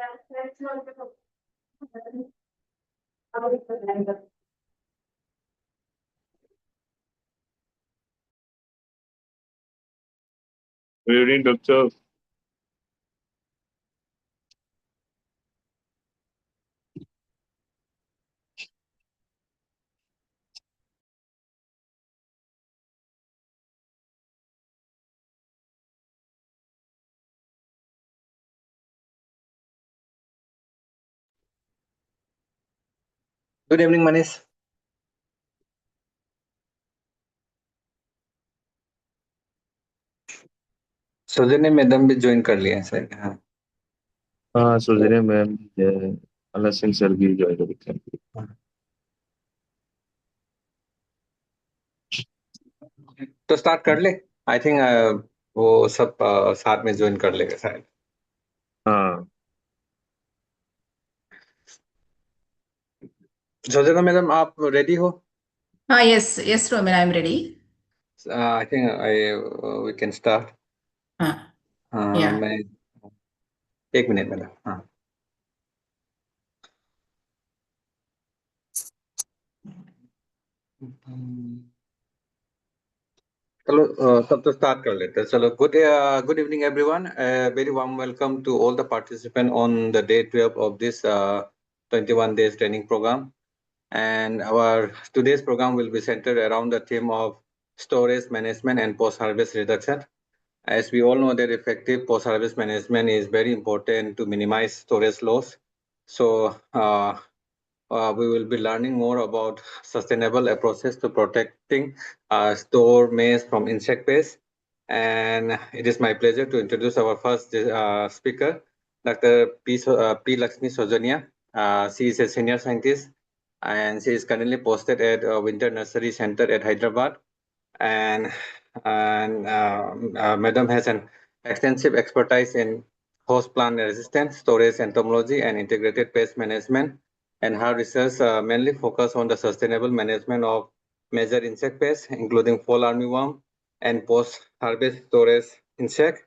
Good evening, doctor. Good evening Manish. सौजन्य madam भी join कर लिया है सर। हाँ हाँ, सुजने मैम अल्लाह सिंह सर भी ज्वाइन करते हैं। तो स्टार्ट कर ले। आई थिंक वो सब साथ में ज्वाइन कर लेगा शायद। हाँ, सौजन्य मैडम आप रेडी हो? Yes, Roman, I'm ready. I think we can start. Yeah. मैं एक मिनट मैडम। हाँ चलो तब तो स्टार्ट कर लेते हैं। चलो good evening everyone. Very warm welcome to all the participant on the day 12 ऑफ दिस 21 days training program. And our today's program will be centered around the theme of storage management and post-harvest reduction. As we all know that effective post-harvest management is very important to minimize storage loss. So we will be learning more about sustainable approaches to protecting store maize from insect pests. And it is my pleasure to introduce our first speaker, Dr. P. Lakshmi Sojania. She is a senior scientist and she is currently posted at Winter Nursery Center at Hyderabad. And Madam has an extensive expertise in host plant resistance, storage entomology, and integrated pest management. And her research mainly focus on the sustainable management of major insect pests, including fall armyworm and post-harvest storage insect.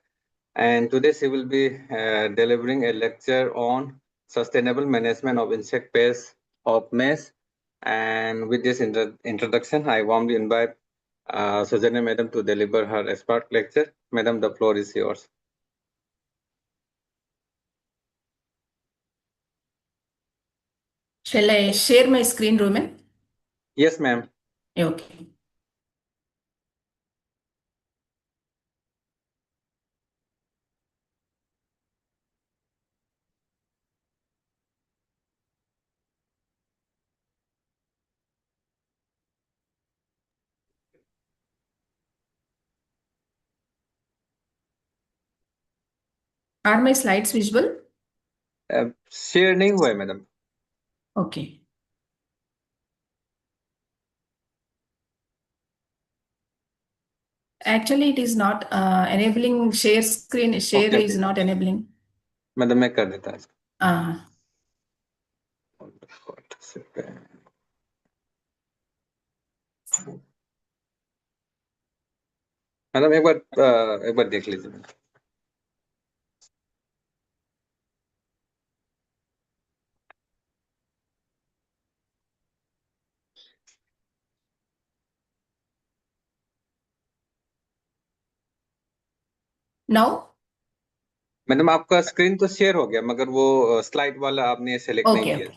And today she will be delivering a lecture on sustainable management of insect pests of maize. And with this introduction, I warmly invite Sujanya Madam to deliver her expert lecture. Madam, the floor is yours. Shall I share my screen, Roman? Yes, ma'am. Okay. Are my slides visible? Share नहीं हुआ है madam. Okay. Actually, it is not enabling share screen. Share Okay, is okay. not enabling. Madam मैं कर देता हूँ। Madam एक बार देख लीजिए मैडम। Now? मैडम आपका स्क्रीन तो शेयर हो गया मगर वो स्लाइड वाला आपने सेलेक्ट नहीं Okay, किया।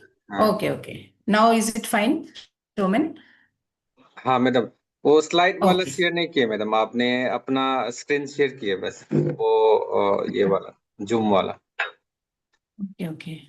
okay. हाँ। Okay. Now is it fine, Roman? हाँ मैडम वो स्लाइड वाला Okay. शेयर नहीं किया मैडम, आपने अपना स्क्रीन शेयर किया बस वो ये वाला जूम वाला। Okay.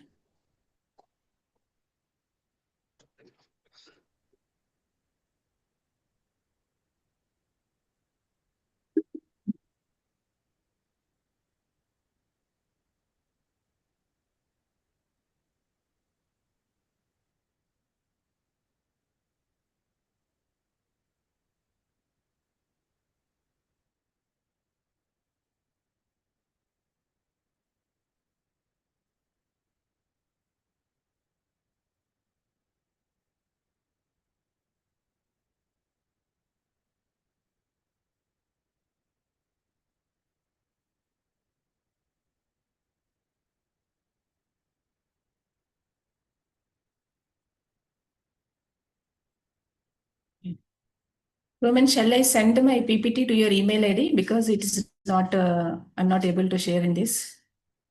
Roman, shall I send my PPT to your email ID because it is not, I'm not able to share in this.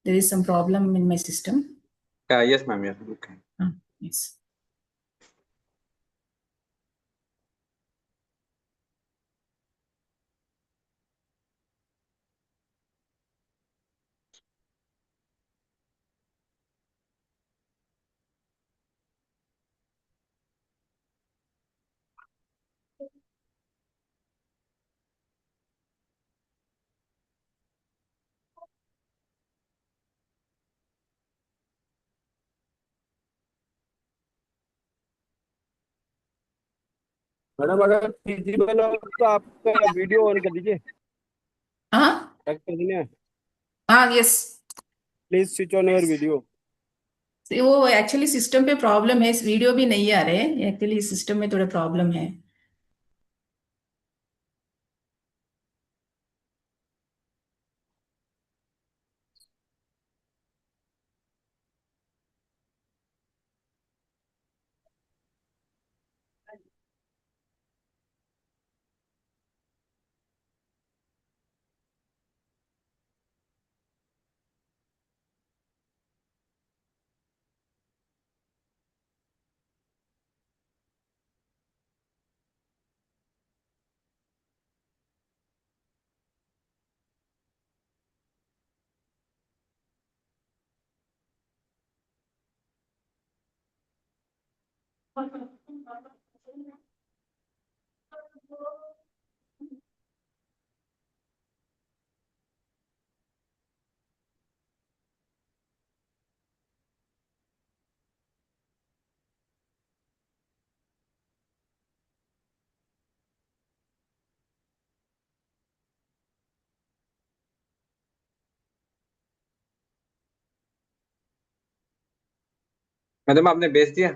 There is some problem in my system. Yes, ma'am. Yes. Okay. Yes. Madam अगर feasible हो तो आपका video on कर दीजिए। हाँ हाँ yes please switch on your video. वो actually system पे प्रॉब्लम है, वीडियो भी नहीं आ रहे, एक्चुअली सिस्टम में थोड़ा प्रॉब्लम है। मैडम आपने भेज दिया?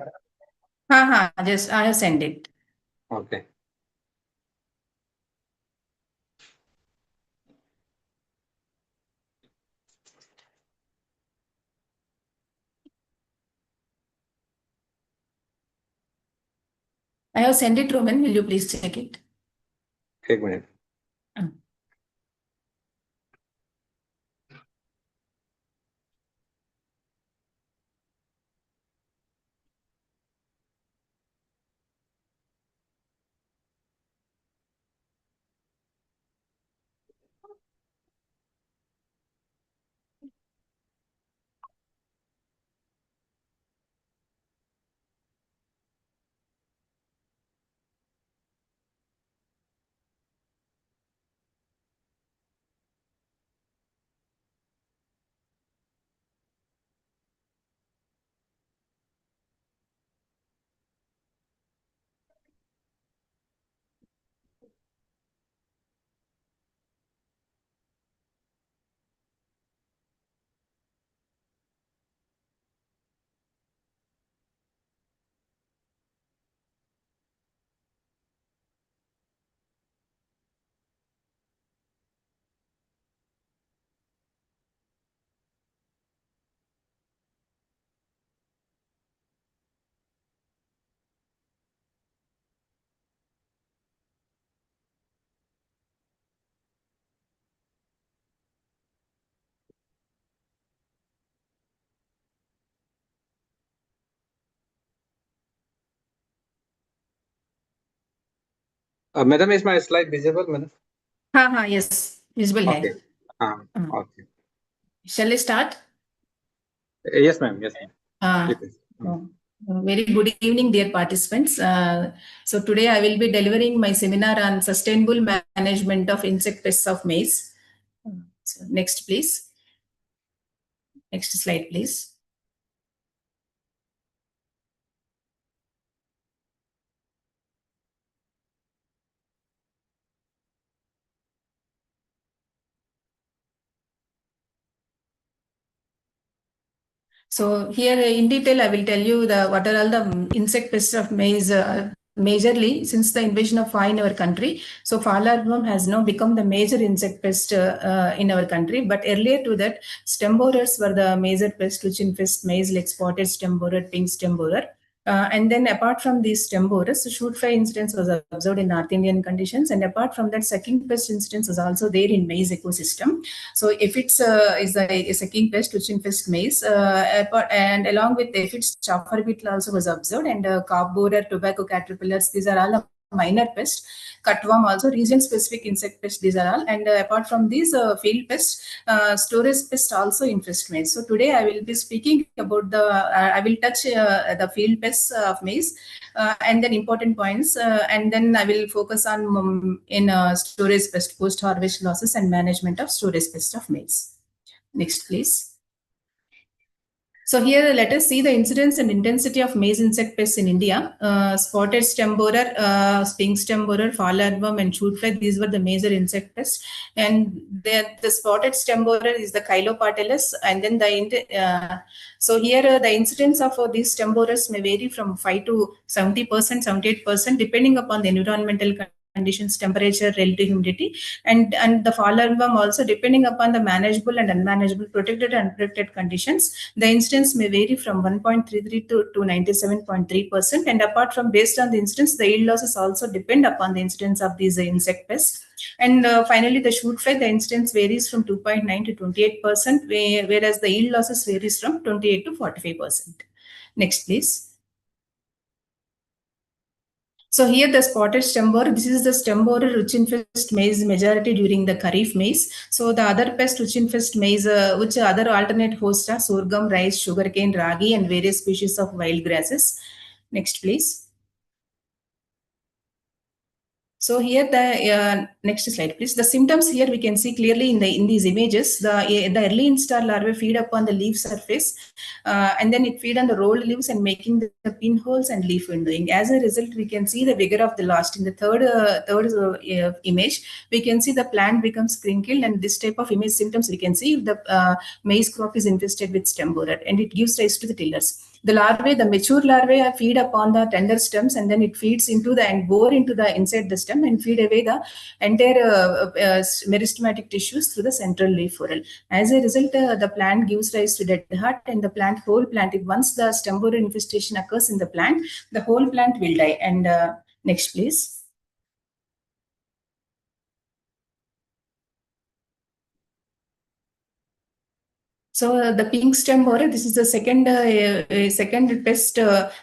हाँ हाँ just I have send it. Okay. I have sent it, Roman. Will you please check it? एक minute. Madam is my slide visible madam? हाँ हाँ यस विजिबल है। ओके। हाँ okay. Shall I start? Yes ma'am yes ma'am. Very good evening, dear participants. So today I will be delivering my seminar on sustainable management of insect pests of maize. So next, please. Next slide, please. So here in detail, I will tell you what are all the insect pests of maize. Majorly, since the invasion of fly in our country, so fall armyworm has now become the major insect pest in our country. But earlier to that, stem borers were the major pest which infest maize, like spotted stem borer, pink stem borer. And then apart from these stem borers, the shoot fly incidence was observed in North Indian conditions. And apart from that, sucking pest incidence was also there in maize ecosystem. So aphids is a sucking pest which infests maize. And along with aphids, chopper beetle also was observed. And cob borer, tobacco caterpillars, these are all the minor pests. Cutworm also, region-specific insect pests, these are all. And apart from these field pests, storage pests also infest maize. So today I will be speaking about I will touch the field pests of maize and then important points. And then I will focus on storage pest, post-harvest losses and management of storage pest of maize. Next, please. So here, let us see the incidence and intensity of maize insect pests in India. Spotted stem borer, pink stem borer, fall armyworm, and shoot fly. These were the major insect pests. And the spotted stem borer is the Chylopatellus. And then so here the incidence of these stem borers may vary from 5 to 70%, 78%, depending upon the environmental conditions, temperature, relative humidity, and the fall armyworm also, depending upon the manageable and unmanageable, protected and unprotected conditions. The incidence may vary from 1.33 to 97.3%. And apart from, based on the incidence, the yield losses also depend upon the incidence of these insect pests. And finally, the shoot fly, the incidence varies from 2.9 to 28%, whereas the yield losses varies from 28 to 45%. Next, please. So here the spotted stem borer, this is the stem borer which infests maize majority during the Kharif maize. So the other pest which infest maize, which other alternate hosts are sorghum, rice, sugarcane, ragi, and various species of wild grasses. Next, please. So here the next slide, please. The symptoms here we can see clearly in these images. The early instar larvae feed upon the leaf surface, and then it feed on the rolled leaves and making the pinholes and leaf windowing. As a result, we can see the vigor of the last. In the third image, we can see the plant becomes crinkled, and this type of image symptoms we can see if the maize crop is infested with stem borer, and it gives rise to the tillers. The larvae, the mature larvae, feed upon the tender stems, and then it feeds into and bore into the inside the stem and feed away the entire meristematic tissues through the central leaf whorl. As a result, the plant gives rise to dead heart, and the whole plant, once the stem borer infestation occurs in the plant, the whole plant will die. And next, please. So the pink stem borer, this is the second pest.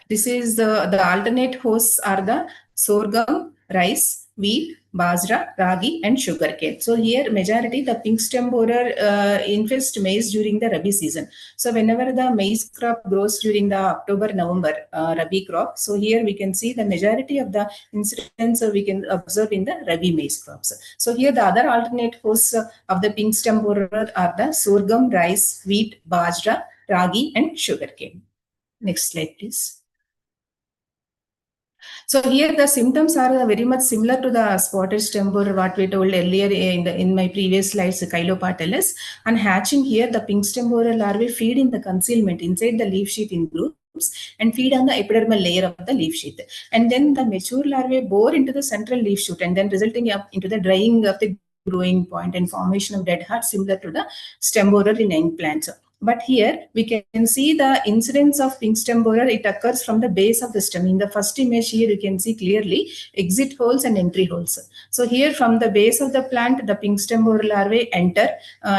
This is the alternate hosts are the sorghum, rice, wheat, bajra, ragi, and sugarcane. So here majority the pink stem borer infest maize during the Rabi season. So whenever the maize crop grows during the October-November Rabi crop, so here we can see the majority of the incidence we can observe in the Rabi maize crops. So here the other alternate hosts of the pink stem borer are the sorghum, rice, wheat, bajra, ragi, and sugarcane. Next slide, please. So here the symptoms are very much similar to the spotted stem borer what we told earlier in my previous slides, Chylopatellus. And hatching here, the pink stem borer larvae feed in the concealment inside the leaf sheath in groups and feed on the epidermal layer of the leaf sheath. And then the mature larvae bore into the central leaf shoot, and then resulting up into the drying of the growing point and formation of dead heart similar to the stem borer in young plants. But here we can see the incidence of pink stem borer. It occurs from the base of the stem. In the first image here, you can see clearly exit holes and entry holes. So here from the base of the plant, the pink stem borer larvae enter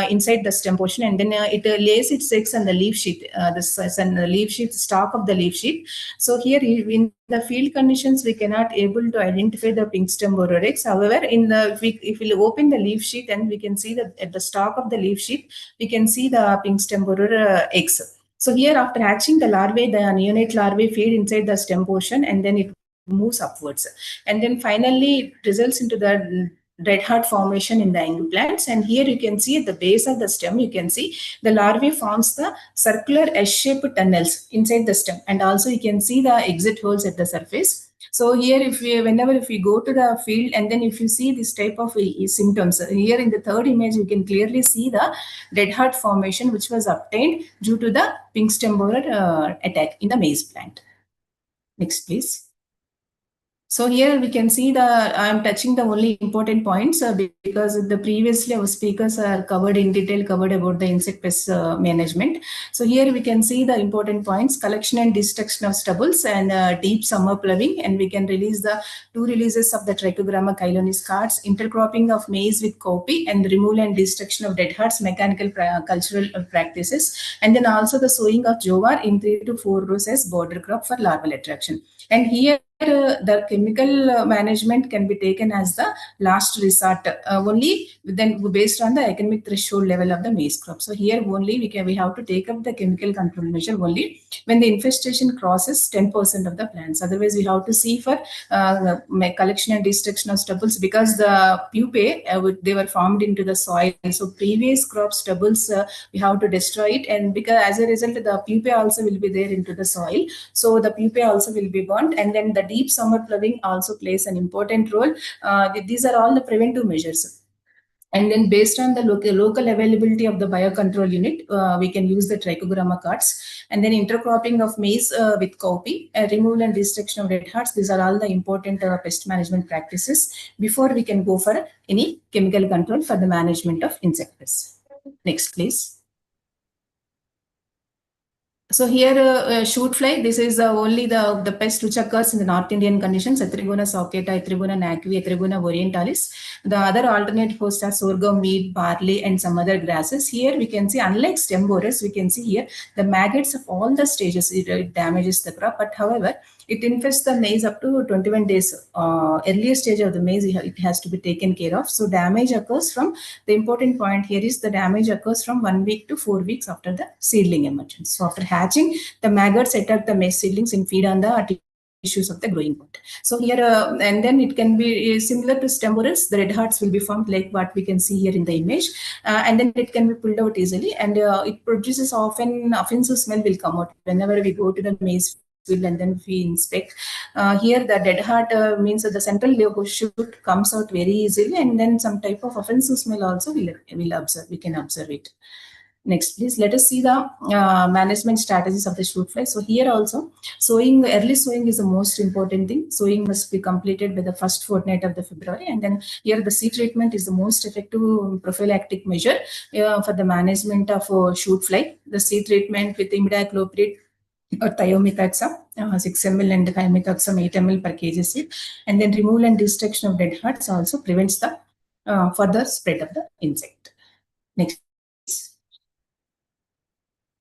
inside the stem portion, and then it lays its eggs on the leaf sheath, the leaf sheath, stalk of the leaf sheath. So here in the field conditions, we cannot able to identify the pink stem borer eggs. However, if we open the leaf sheath, and we can see that at the stalk of the leaf sheath, we can see the pink stem borer eggs. So here, after hatching the larvae, the neonate larvae feed inside the stem portion, and then it moves upwards. And then finally, it results into the dead heart formation in the young plants. And here you can see at the base of the stem, you can see the larvae forms the circular S-shaped tunnels inside the stem. And also you can see the exit holes at the surface. So here, whenever we go to the field, and then if you see this type of symptoms, here in the third image, you can clearly see the dead heart formation, which was obtained due to the pink stem borer attack in the maize plant. Next, please. So here we can see I'm touching the only important points because the previously our speakers are covered in detail, covered about the insect pest management. So here we can see the important points: collection and destruction of stubbles and deep summer ploughing, and we can release the 2 releases of the Trichogramma chilonis cards, intercropping of maize with cowpea, and removal and destruction of dead hearts, mechanical cultural practices, and then also the sowing of jowar in 3 to 4 rows as border crop for larval attraction. And here the chemical management can be taken as the last resort only then based on the economic threshold level of the maize crop. So here only we have to take up the chemical control measure only when the infestation crosses 10% of the plants. Otherwise, we have to see for collection and destruction of stubbles, because the pupae they were formed into the soil. So previous crop stubbles we have to destroy it, and because as a result the pupae also will be there into the soil. So the pupae also will be burnt, and then the deep summer ploughing also plays an important role. These are all the preventive measures. And then based on the local availability of the biocontrol unit, we can use the trichogramma cards. And then intercropping of maize with cowpea, removal and destruction of red hearts. These are all the important pest management practices before we can go for any chemical control for the management of insect pests. Next, please. So here, shoot fly, this is only the pest which occurs in the North Indian conditions: Etrigona saccata, Etrigona naqui, Etrigona orientalis. The other alternate hosts are sorghum, wheat, barley, and some other grasses. Here we can see, unlike stem borers, we can see here the maggots of all the stages, it damages the crop. But however, it infests the maize up to 21 days. Earlier stage of the maize, it has to be taken care of. So damage occurs from, the important point here is the damage occurs from 1 week to 4 weeks after the seedling emergence. So after hatching, the maggots attack the maize seedlings and feed on the tissues of the growing pot. So here, and then it can be similar to stem borers. The red hearts will be formed like what we can see here in the image, and then it can be pulled out easily, and it produces often offensive smell will come out whenever we go to the maize field and then we inspect. Here the dead heart means that the central shoot comes out very easily, and then some type of offensive smell also will observe. We can observe it. Next, please. Let us see the management strategies of the shoot fly. So here also, early sowing is the most important thing. Sowing must be completed by the first fortnight of the February, and then here the seed treatment is the most effective prophylactic measure for the management of shoot fly. The seed treatment with imidacloprid or thiomethacam 6 ml and thiomethacam 8 ml per kg seed, and then removal and destruction of dead hearts also prevents the further spread of the insect. Next.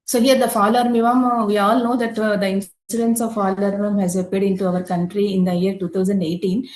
So here the fall armyworm, we all know that the incidence of fall armyworm has appeared into our country in the year 2018.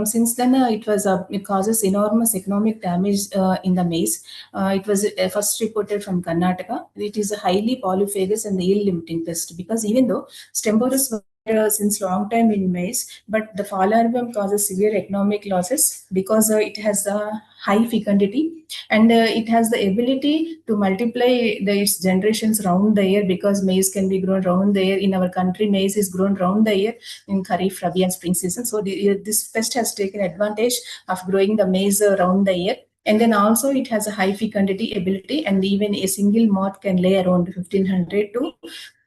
Since then, it causes enormous economic damage in the maize. It was first reported from Karnataka. It is a highly polyphagous and yield limiting pest, because even though stem borers were since long time in maize, but the fall armyworm causes severe economic losses because it has a high fecundity, and it has the ability to multiply its generations round the year, because maize can be grown round the year. In our country, maize is grown round the year in Kharif, Rabi, and spring season. So this pest has taken advantage of growing the maize round the year. And then also it has a high fecundity ability, and even a single moth can lay around 1500 to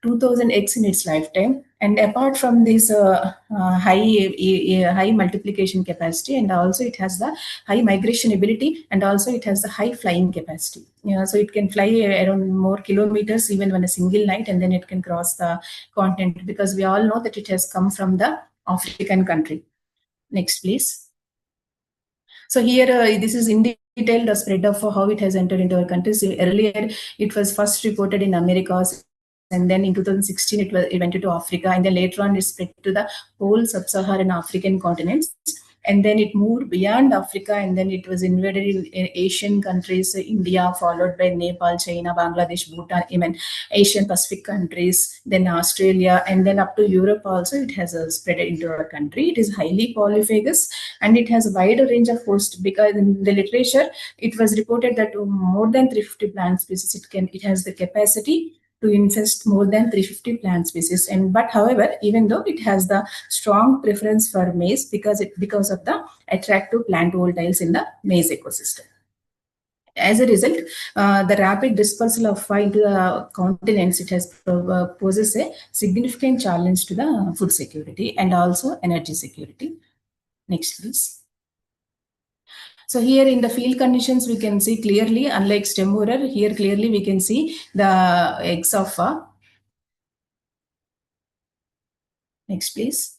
2000 eggs in its lifetime. And apart from this high multiplication capacity, and also it has the high migration ability, and also it has the high flying capacity. So it can fly around more kilometers even when a single night, and then it can cross the continent, because we all know that it has come from the African country. Next, please. So here, this is in detail the spread of how it has entered into our country. So earlier, it was first reported in Americas, and then in 2016, it went into Africa, and then later on, it spread to the whole sub-Saharan African continents. And then it moved beyond Africa, and then it was invaded in Asian countries, India, followed by Nepal, China, Bangladesh, Bhutan, even Asian Pacific countries, then Australia, and then up to Europe also. It has spread into our country. It is highly polyphagous, and it has a wide range of hosts, because in the literature, it was reported that more than 350 plant species, it has the capacity to infest more than 350 plant species. But however, even though it has the strong preference for maize because of the attractive plant volatiles in the maize ecosystem. As a result, the rapid dispersal of fire into the continents, it has poses a significant challenge to the food security and also energy security. Next, please. So here in the field conditions, we can see clearly, unlike stem borer, here clearly we can see the eggs of next, please.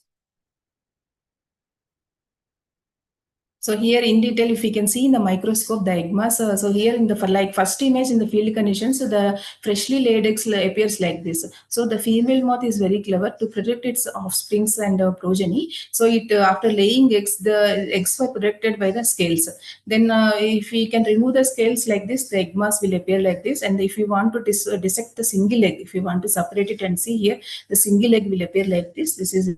So here in detail, if we can see in the microscope, the egg mass. So here in the first image in the field conditions, so the freshly laid eggs appears like this. So the female moth is very clever to protect its offsprings and progeny. So it after laying eggs, the eggs were protected by the scales. Then if we can remove the scales like this, the egg mass will appear like this. And if you want to dissect the single egg, if you want to separate it and see here, the single egg will appear like this. This is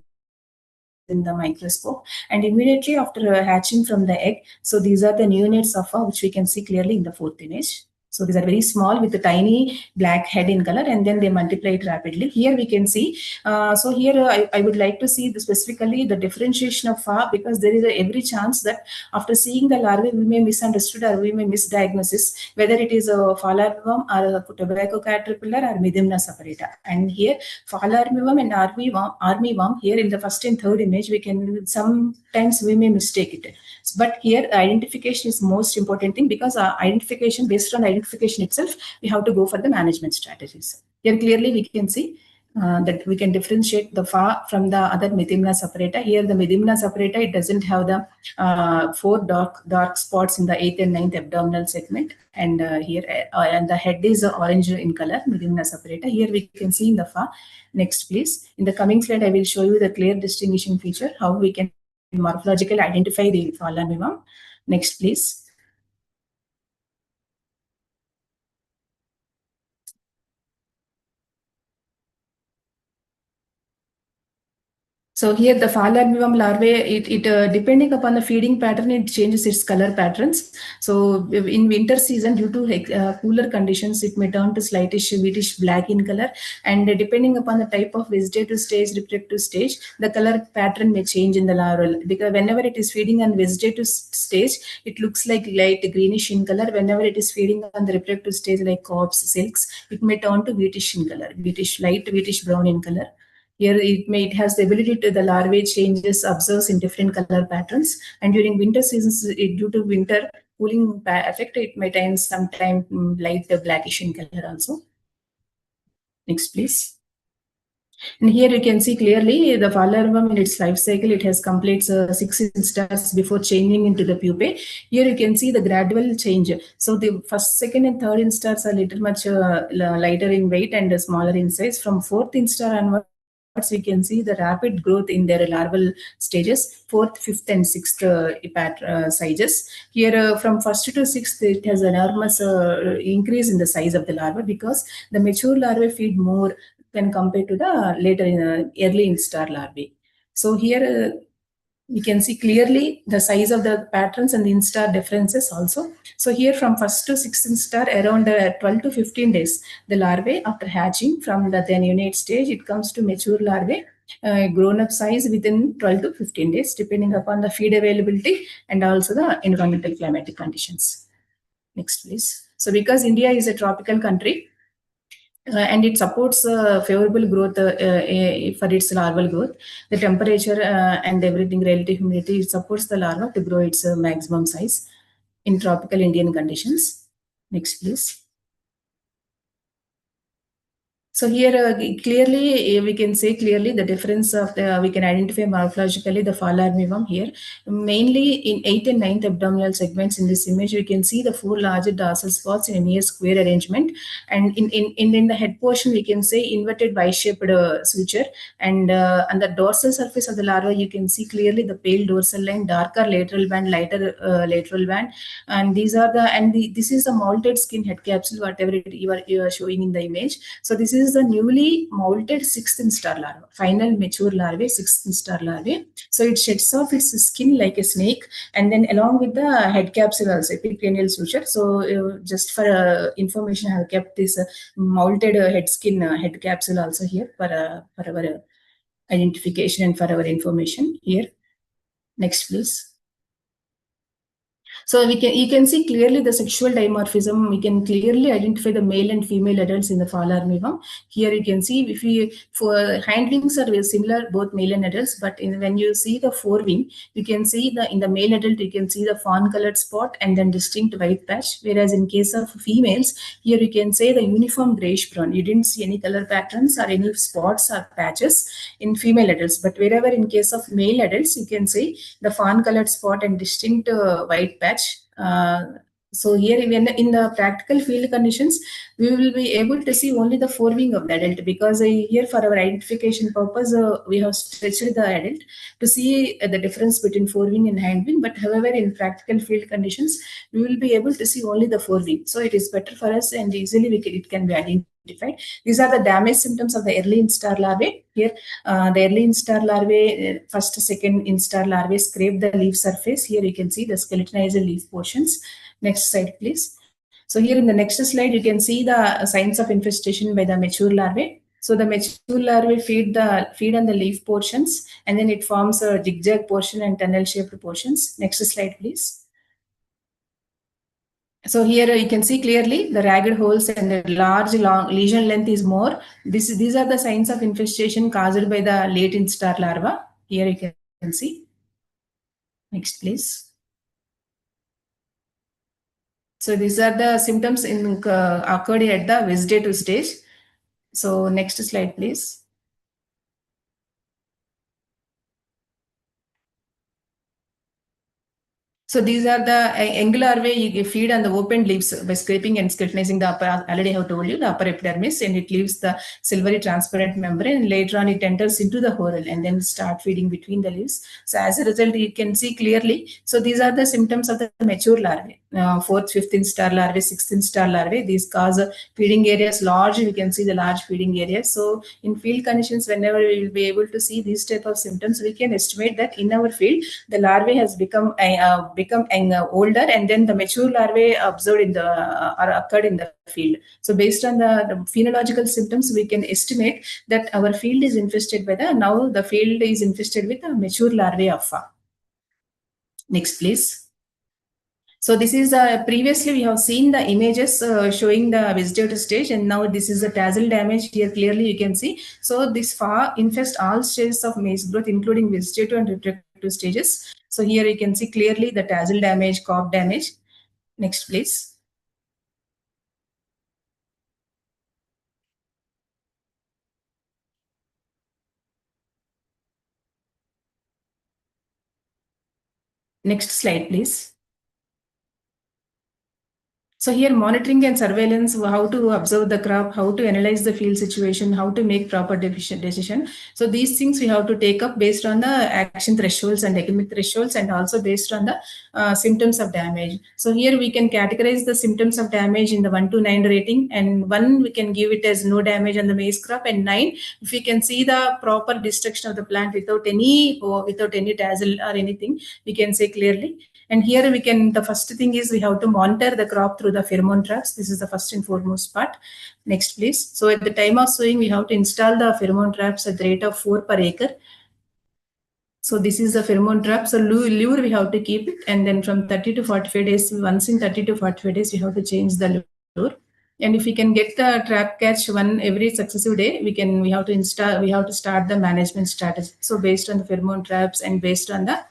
in the microscope, and immediately after hatching from the egg, so these are the neonates of which we can see clearly in the fourth image. So these are very small with a tiny black head in color, and then they multiply it rapidly. Here we can see. So here I would like to see specifically the differentiation of because there is every chance that after seeing the larvae we may misunderstood or we may misdiagnosis whether it is a fall armyworm or a tobacco caterpillar or Midimna separator. And here fall armyworm and armyworm here in the first and third image we can sometimes we may mistake it. But here identification is most important thing, because identification, based on identification itself, we have to go for the management strategies. Here clearly we can see that we can differentiate the FA from the other Midimna separator. Here the Midimna separator, it doesn't have the 4 dark spots in the 8th and 9th abdominal segment, and here and the head is orange in color, Midimna separator. Here we can see in the FA. Next, please. In the coming slide, I will show you the clear distinguishing feature, how we can morphologically identify the fall armyworm. Next, please. So here the fall armyworm larvae, it depending upon the feeding pattern, it changes its color patterns. So in winter season, due to cooler conditions, it may turn to slightish whitish black in color, and depending upon the type of vegetative stage, reproductive stage, the color pattern may change in the larval, because whenever it is feeding on vegetative stage, it looks like light greenish in color. Whenever it is feeding on the reproductive stage like cobs, silks, it may turn to whitish in color, light whitish brown in color. Here it has the ability to the larvae changes observes in different color patterns, and during winter seasons, due to winter cooling effect, it may turn sometime light blackish in color also. Next, please. And here you can see clearly the fall armyworm in its life cycle, it has completes 6 instars before changing into the pupae. Here you can see the gradual change. So the first, second, and third instars are little much lighter in weight and smaller in size. From fourth instar onwards, we can see the rapid growth in their larval stages, 4th, 5th, and 6th sizes. Here from 1st to 6th, it has an enormous increase in the size of the larva, because the mature larvae feed more when compared to the later early instar larvae. So here we can see clearly the size of the patterns and the instar differences also. So here from 1st to 6th instar, around 12 to 15 days, the larvae after hatching from the neonate stage, it comes to mature larvae, grown up size within 12 to 15 days, depending upon the feed availability and also the environmental climatic conditions. Next, please. So because India is a tropical country, and it supports favorable growth for its larval growth. The temperature and everything, relative humidity, it supports the larva to grow its maximum size in tropical Indian conditions. Next, please. So here clearly we can say clearly the difference of we can identify morphologically the fall armyworm here. Mainly in 8th and 9th abdominal segments in this image, we can see the 4 larger dorsal spots in a near square arrangement, and in the head portion we can say inverted Y-shaped suture, and on the dorsal surface of the larva you can see clearly the pale dorsal line, darker lateral band, lighter lateral band, and these are this is the molted skin head capsule, whatever you are showing in the image. So this is the newly molted 6th instar larva, final mature larvae, 6th instar larvae. So it sheds off its skin like a snake, and then along with the head capsule also, epicranial suture. So just for information, I have kept this molted head capsule also here for our identification and for our information here. Next, please. So you can see clearly the sexual dimorphism. We can clearly identify the male and female adults in the fall armyworm. Here you can see for hind wings are very similar, both male and adults, but when you see the forewing, you can see in the male adult, you can see the fawn colored spot and then distinct white patch. Whereas in case of females, here you can say the uniform grayish brown. You didn't see any color patterns or any spots or patches in female adults. But wherever in case of male adults, you can see the fawn colored spot and distinct white patch. So here, even in the practical field conditions, we will be able to see only the forewing of the adult, because here for our identification purpose, we have stretched the adult to see the difference between forewing and hindwing. But however, in practical field conditions, we will be able to see only the forewing. So it is better for us, and easily it can be identified. These are the damage symptoms of the early instar larvae. Here, the early instar larvae, first, second instar larvae scrape the leaf surface. Here you can see the skeletonized leaf portions. Next slide, please. So here in the next slide, you can see the signs of infestation by the mature larvae. So the mature larvae feed on the leaf portions, and then it forms a zigzag portion and tunnel-shaped portions. Next slide, please. So here you can see clearly the ragged holes and the long lesion length is more. These are the signs of infestation caused by the late instar larva. Here you can see. Next, please. So these are the symptoms occurred at the vegetative stage. So next slide, please. So these are the young larvae. You feed on the open leaves by scraping and skeletonizing the upper. Already I have told you the upper epidermis, and it leaves the silvery transparent membrane. And later on, it enters into the whorl and then start feeding between the leaves. So as a result, you can see clearly. So these are the symptoms of the mature larvae. Fourth, fifth instar larvae, sixth instar larvae. These cause feeding areas large. You can see the large feeding areas. So in field conditions, whenever we will be able to see these type of symptoms, we can estimate that in our field the larvae has become older, and then the mature larvae observed in the are occurred in the field. So based on the phenological symptoms, we can estimate that our field is infested by the field is infested with a mature larvae of pha. Next, please. So this is previously we have seen the images showing the vegetative stage, and now this is the tassel damage. Here clearly you can see. So this pha infests all stages of maize growth, including vegetative and reproductive stages. So here you can see clearly the tassel damage, cob damage. Next, please. Next slide, please. So here monitoring and surveillance, how to observe the crop, how to analyze the field situation, how to make proper decision. So these things we have to take up based on the action thresholds and economic thresholds, and also based on the symptoms of damage. So here we can categorize the symptoms of damage in the 1 to 9 rating, and 1 we can give it as no damage on the maize crop, and 9 if we can see the proper destruction of the plant without any tassel or anything, we can say clearly. And here we can, the first thing is we have to monitor the crop through the pheromone traps. This is the first and foremost part. Next, please. So at the time of sowing, we have to install the pheromone traps at the rate of 4 per acre. So this is the pheromone trap. So lure we have to keep it, and then from 30 to 45 days, once in 30 to 45 days, we have to change the lure. And if we can get the trap catch one every successive day, we have to start the management strategy. So based on the pheromone traps and based on the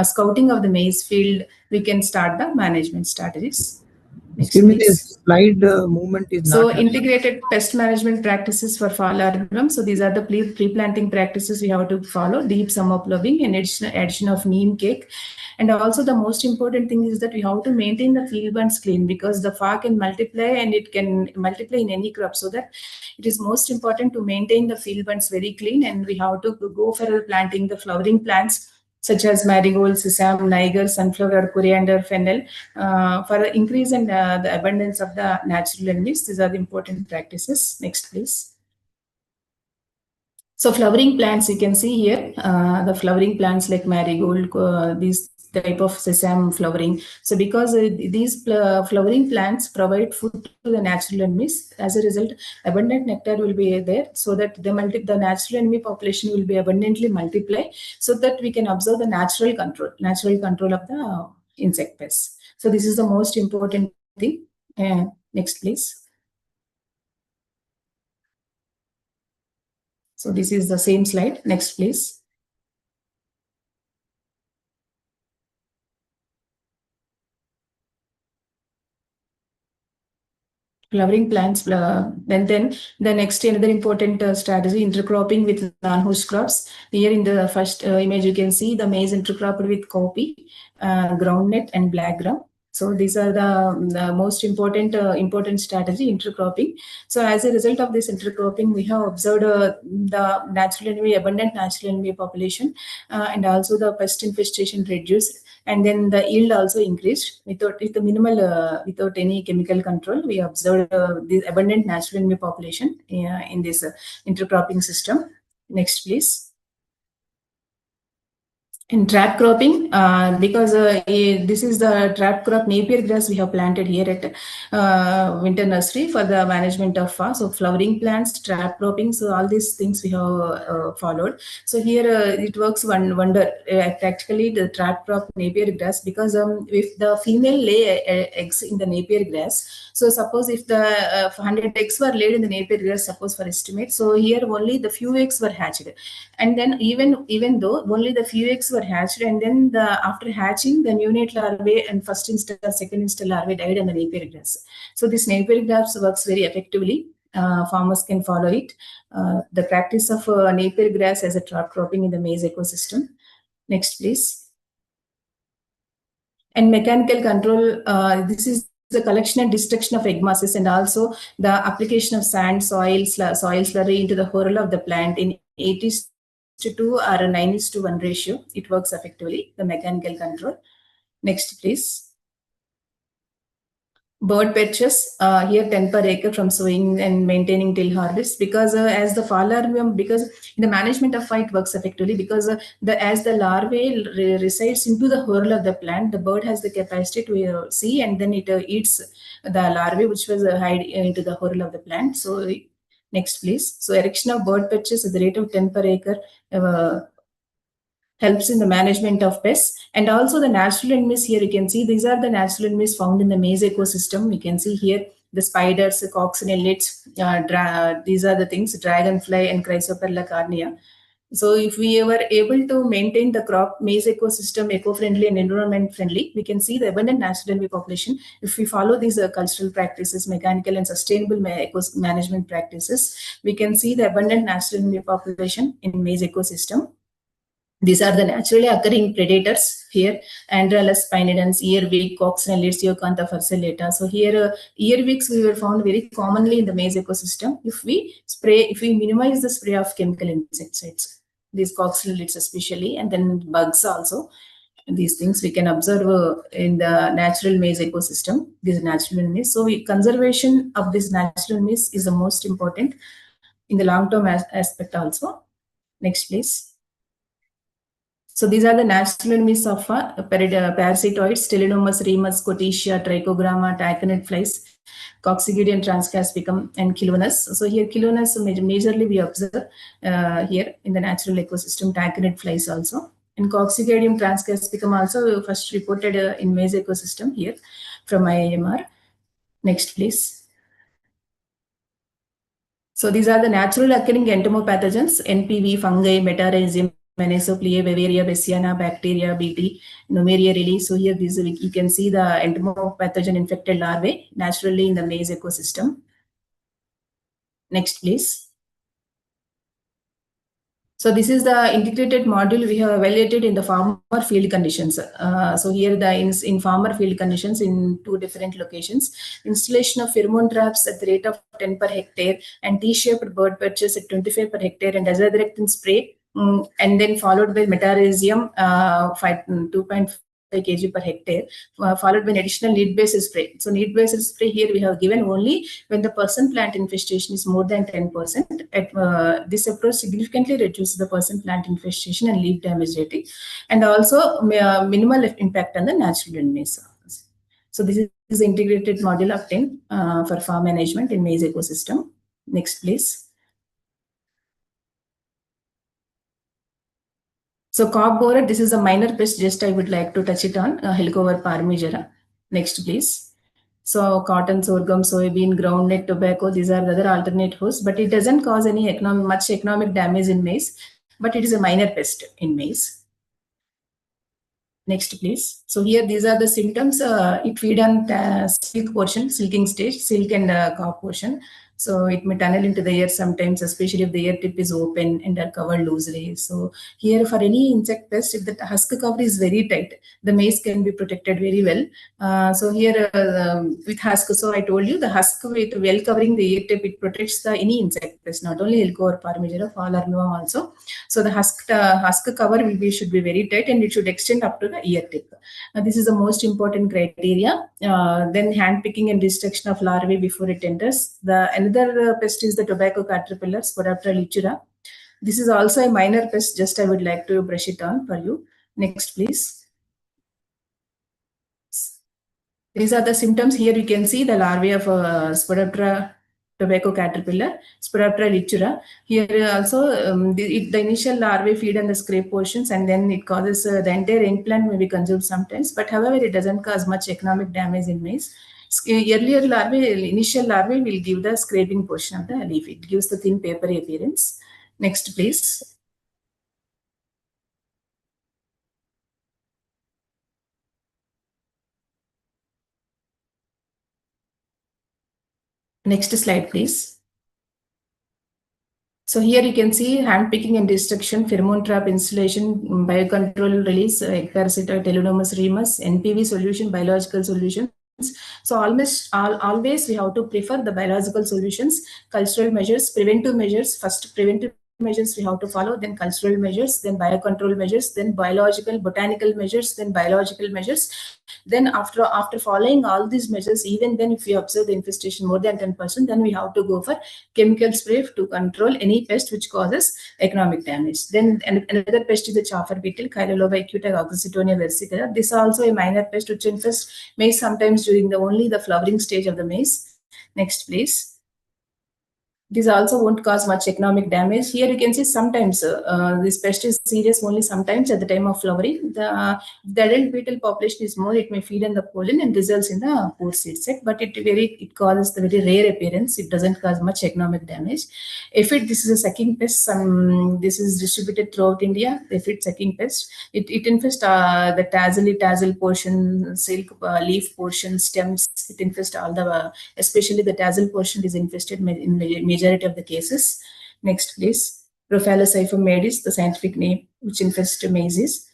scouting of the maize field, we can start the management strategies. Next, Excuse me, please. this slide movement is So not. integrated pest management practices for fall arboretum. So these are the pre-planting practices we have to follow: deep summer ploughing and addition of neem cake. And also the most important thing is that we have to maintain the field bunds clean, because the pha can multiply, and it can multiply in any crop. So that it is most important to maintain the field bunds very clean, and we have to go for planting the flowering plants such as marigold, sesame, niger, sunflower, coriander, fennel, for the increase in the abundance of the natural enemies. These are the important practices. Next, please. So flowering plants, you can see here, the flowering plants like marigold, these type of sesame flowering. So because these flowering plants provide food to the natural enemies, as a result, abundant nectar will be there, so that the natural enemy population will be abundantly multiply, so that we can observe the natural control of the insect pests. So this is the most important thing. Next, please. So this is the same slide. Next, please. Flowering plants. Then the next another important strategy, intercropping with non-host crops. Here in the first image, you can see the maize intercropped with cowpea, groundnut, and black gram. So these are the most important strategy, intercropping. So as a result of this intercropping, we have observed the abundant natural enemy population, and also the pest infestation reduced, and then the yield also increased without any chemical control. We observed the abundant natural enemy population in this intercropping system. Next, please. In trap cropping, because this is the trap crop Napier grass we have planted here at Winter Nursery for the management of so flowering plants, trap cropping. So all these things we have followed. So here it works wonder. Practically the trap crop Napier grass, because if the female lay eggs in the Napier grass, so suppose if the 100 eggs were laid in the Napier grass, suppose for estimate, so here only the few eggs were hatched, and then even though only the few eggs were hatched, and then after hatching, the neonate larvae and first instar, second instar larvae died on the Napier grass. So this Napier grass works very effectively. Farmers can follow it. The practice of Napier grass as a trap cropping in the maize ecosystem. Next, please. And mechanical control. This is the collection and destruction of egg masses, and also the application of sand, soil slurry into the whorl of the plant in 80:2 or a 9:1 ratio. It works effectively, the mechanical control. Next, please. Bird perches, here 10 per acre from sowing and maintaining till harvest, because as the fall larvae, because in the management of it works effectively, because as the larvae resides into the whorl of the plant, the bird has the capacity to see, and then it eats the larvae which was hide into the whorl of the plant. So next, please. So erection of bird perches at the rate of 10 per acre helps in the management of pests. And also the natural enemies. Here you can see these are the natural enemies found in the maize ecosystem. You can see here the spiders, coccinellids, these are the things, dragonfly and Chrysoperla carnea. So if we were able to maintain the crop maize ecosystem eco-friendly and environment friendly, we can see the abundant natural enemy population. If we follow these cultural practices, mechanical and sustainable management practices, we can see the abundant natural enemy population in maize ecosystem. These are the naturally occurring predators here: Andrelus spinodens, earwig, coccinellids, Eucantha furcellata. So here earwigs we were found very commonly in the maize ecosystem. If we minimize the spray of chemical insecticides, these coccinellids especially, and then bugs also, these things we can observe in the natural maize ecosystem, these natural enemies. So conservation of these natural enemies is the most important in the long-term aspect also. Next, please. So these are the natural enemies of parasitoids: Stellinomus, Remus, Cotetia, Trichogramma, taconid flies, Coccidium transcaspicum, and Chilonas. So here Chilonas majorly we observe here in the natural ecosystem, taconid flies also. And Coccidium transcaspicum also first reported in maize ecosystem here from IIMR. Next, please. So these are the natural occurring entomopathogens: NPV, fungi, Metarhizium, Menisoplia, Bavaria, Bassiana, bacteria, Bt, Numeria release. So here you can see the entomopathogen infected larvae naturally in the maize ecosystem. Next, please. So this is the integrated module we have evaluated in the farmer field conditions. So here in farmer field conditions in 2 different locations, installation of pheromone traps at the rate of 10 per hectare and T-shaped bird perches at 25 per hectare, and azadirachtin spray, and then followed by Metarhizium 2.5 kg per hectare, followed by an additional need-based spray. So need-based spray here we have given only when the person plant infestation is more than 10%. This approach significantly reduces the person plant infestation and leaf damage rating, and also minimal impact on the natural enemies. So this is the integrated model of 10 for farm management in maize ecosystem. Next, please. So cob borer, this is a minor pest, just I would like to touch it on, Helicover parmigera. Next, please. So cotton, sorghum, soybean, groundnut, tobacco, these are the other alternate hosts, but it doesn't cause any much economic damage in maize, but it is a minor pest in maize. Next, please. So here, these are the symptoms. It feed on silk portion, silking stage, silk and cob portion. So it may tunnel into the air sometimes, especially if the ear tip is open and are covered loosely. So here, for any insect pest, if the husk cover is very tight, the maize can be protected very well. So here, with husk, so I told you the husk with well covering the ear tip, it protects the any insect pest, not only Elco or Parmigiana, fall armyworm also. So the husk cover should be very tight and it should extend up to the ear tip. This is the most important criteria. Then hand picking and destruction of larvae before it enters. The another pest is the tobacco caterpillar, Spodoptera lichura. This is also a minor pest. Just I would like to brush it on for you. Next, please. These are the symptoms. Here you can see the larvae of Spodoptera tobacco caterpillar, Spodoptera lichura. Here also the initial larvae feed on the scrape portions and then it causes the entire young plant may be consumed sometimes, but however it doesn't cause much economic damage in maize. Earlier larvae, initial larvae will give the scraping portion of the leaf. It gives the thin papery appearance. Next, please. Next slide, please. So here you can see hand picking and destruction, pheromone trap installation, biocontrol release, parasitoid Telenomus remus, NPV solution, biological solutions. So always we have to prefer the biological solutions, cultural measures, preventive measures. First preventive measures we have to follow, then cultural measures, then biocontrol measures, then biological, botanical measures, then biological measures. Then after following all these measures, even then if we observe the infestation more than 10%, then we have to go for chemical spray to control any pest which causes economic damage. Then another pest is the chafer beetle, Chiloloba acuta, Oxytonia versicolor. This is also a minor pest which infests maize sometimes during only the flowering stage of the maize. Next, please. This also won't cause much economic damage. Here you can see sometimes this pest is serious only sometimes at the time of flowering. The adult beetle population is more, it may feed on the pollen and results in the poor seed set, but it causes the very rare appearance. It doesn't cause much economic damage. This is a sucking pest. This is distributed throughout India. Sucking pest. It infests the tassel portion, silk leaf portion, stems. It infests all the, especially the tassel portion is infested in majority of the cases. Next, please. Prophalocyphum maedis, the scientific name, which infests maize.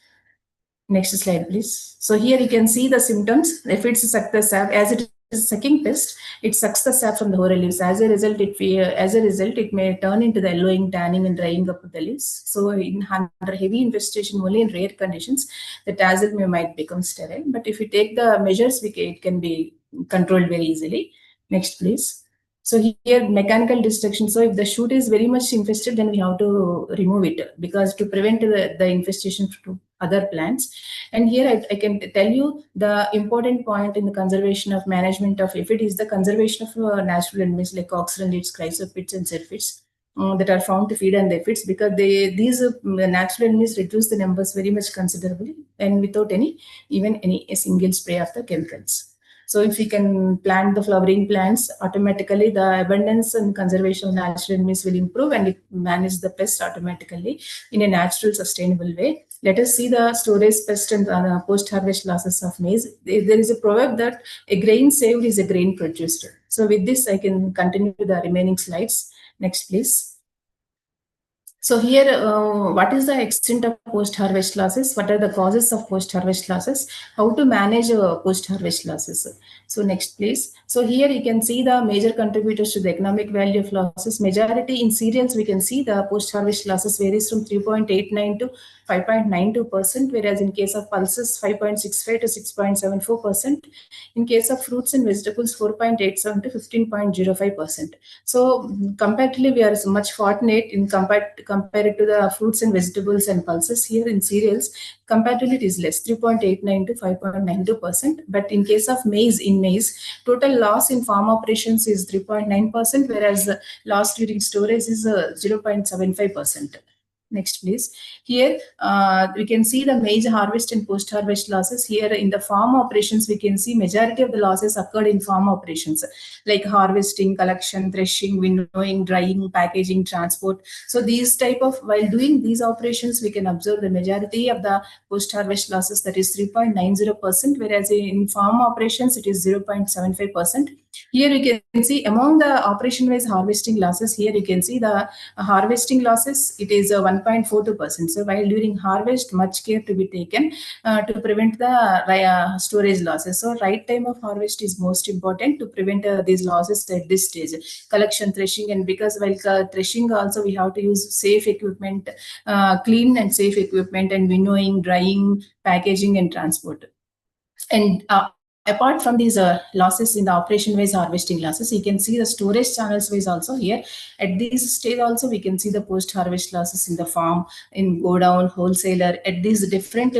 Next slide, please. So here you can see the symptoms. If it's suck the sap, as it is a sucking pest, it sucks the sap from the whole leaves. As a result, it may turn into the yellowing, tanning, and drying up of the leaves. So under heavy infestation, only in rare conditions, the tassel might become sterile. But if we take the measures, it can be controlled very easily. Next, please. So here, mechanical destruction. So if the shoot is very much infested, then we have to remove it, because to prevent the infestation to other plants. And here I can tell you the important point in the conservation of management of aphid is the conservation of natural enemies like oxyrhynchids, chrysophids, and syrphids that are found to feed on the aphids, because these natural enemies reduce the numbers very much considerably and without even a single spray of the chemicals. So if we can plant the flowering plants, automatically the abundance and conservation of natural enemies will improve and it manage the pest automatically in a natural, sustainable way. Let us see the storage pest and post-harvest losses of maize. There is a proverb that a grain saved is a grain produced. So with this, I can continue the remaining slides. Next, please. So here, what is the extent of post-harvest losses? What are the causes of post-harvest losses? How to manage post-harvest losses? So next, please. So here you can see the major contributors to the economic value of losses. Majority in cereals, we can see the post-harvest losses varies from 3.89 to 5.92%, whereas in case of pulses, 5.65 to 6.74%. In case of fruits and vegetables, 4.87 to 15.05%. So comparatively, we are much fortunate in compared to the fruits and vegetables and pulses. Here in cereals, comparatively it is less, 3.89 to 5.92%. But in case of maize, total loss in farm operations is 3.9%, whereas loss during storage is 0.75%. Next, please. Here, we can see the maize harvest and post-harvest losses. Here in the farm operations, we can see majority of the losses occurred in farm operations, like harvesting, collection, threshing, winnowing, drying, packaging, transport. So these type of, while doing these operations, we can observe the majority of the post-harvest losses, that is 3.90%, whereas in farm operations, it is 0.75%. Here you can see among the operation-wise harvesting losses, here you can see the harvesting losses, it is 1.42%. So while during harvest, much care to be taken to prevent the storage losses. So right time of harvest is most important to prevent these losses at this stage. Collection, threshing, and because while threshing also we have to use safe equipment, clean and safe equipment, and winnowing, drying, packaging, and transport. And apart from these losses in the operation-wise harvesting losses, you can see the storage channels-wise also here. At this stage also, we can see the post-harvest losses in the farm, in go down, wholesaler. At these different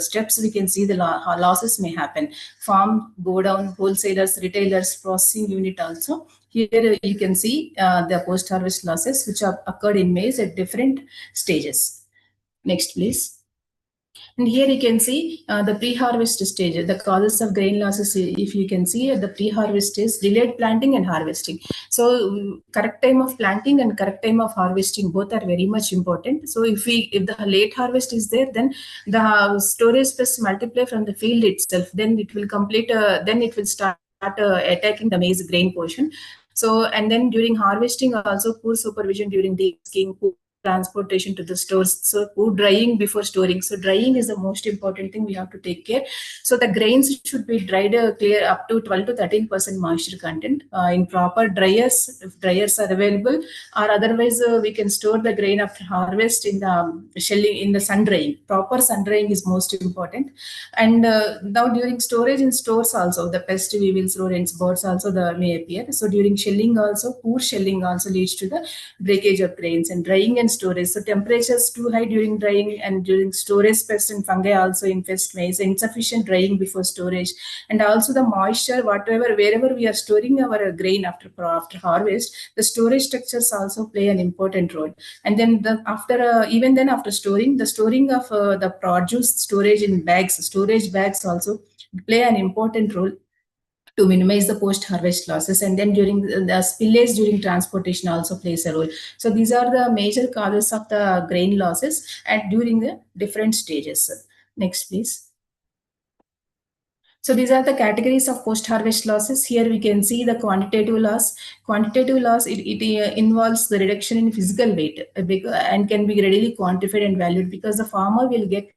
steps, we can see the losses may happen. Farm, go down, wholesalers, retailers, processing unit also. Here you can see the post-harvest losses which have occurred in maize at different stages. Next, please. And here you can see the pre-harvest stage, the causes of grain losses. If you can see at the pre-harvest is delayed planting and harvesting. So correct time of planting and correct time of harvesting, both are very much important. So if the late harvest is there, then the storage pests multiply from the field itself. Then it will complete. Then it will start attacking the maize grain portion. So, and then during harvesting also poor supervision during de-husking, poor transportation to the stores. So poor drying before storing. So drying is the most important thing we have to take care. So the grains should be dried clear up to 12 to 13% moisture content in proper dryers, if dryers are available, or otherwise we can store the grain after harvest in the shelling, in the sun drying. Proper sun drying is most important. And now during storage in stores also, the pest, weevils, rodents, birds also may appear. So during shelling also, poor shelling also leads to the breakage of grains. And drying and storage. So temperatures too high during drying, and during storage, pests and fungi also infest maize. Insufficient drying before storage, and also the moisture, wherever we are storing our grain after harvest, the storage structures also play an important role. And then after storing, the storing of the produce storage in bags, storage bags also play an important role to minimize the post-harvest losses. And then during the spillage during transportation also plays a role. So these are the major causes of the grain losses and during the different stages. Next, please. So these are the categories of post-harvest losses. Here we can see the quantitative loss. Quantitative loss, it involves the reduction in physical weight and can be readily quantified and valued, because the farmer will get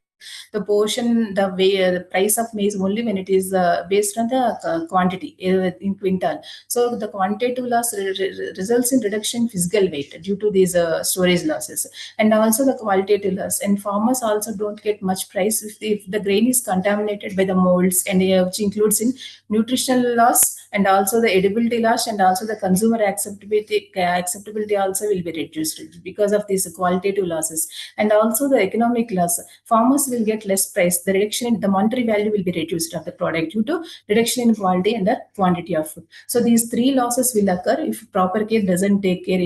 the portion, the price of maize only when it is based on the quantity in quintal. So the quantitative loss results in reduction in physical weight due to these storage losses, and also the qualitative loss. And farmers also don't get much price if the grain is contaminated by the molds, and which includes in nutritional loss, and also the edibility loss, and also the consumer acceptability also will be reduced because of these qualitative losses. And also the economic loss, farmers will get less price. The reduction in the monetary value will be reduced of the product due to reduction in quality and the quantity of food. So these three losses will occur if proper care doesn't take care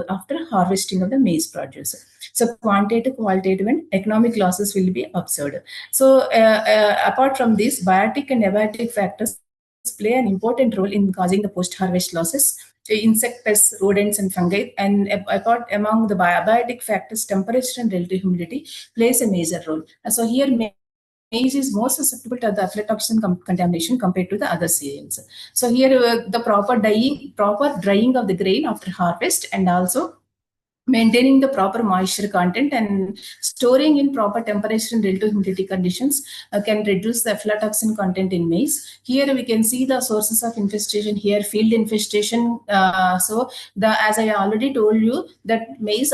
after harvesting of the maize produce. So quantitative, qualitative, and economic losses will be observed. So apart from these, biotic and abiotic factors play an important role in causing the post-harvest losses. Insect pests, rodents, and fungi. And apart among the abiotic factors, temperature and relative humidity plays a major role. So here maize is more susceptible to the aflatoxin contamination compared to the other cereals. So here the proper drying of the grain after harvest, and also maintaining the proper moisture content and storing in proper temperature and relative humidity conditions can reduce the aflatoxin content in maize. Here we can see the sources of infestation here, field infestation. So as I already told you, that maize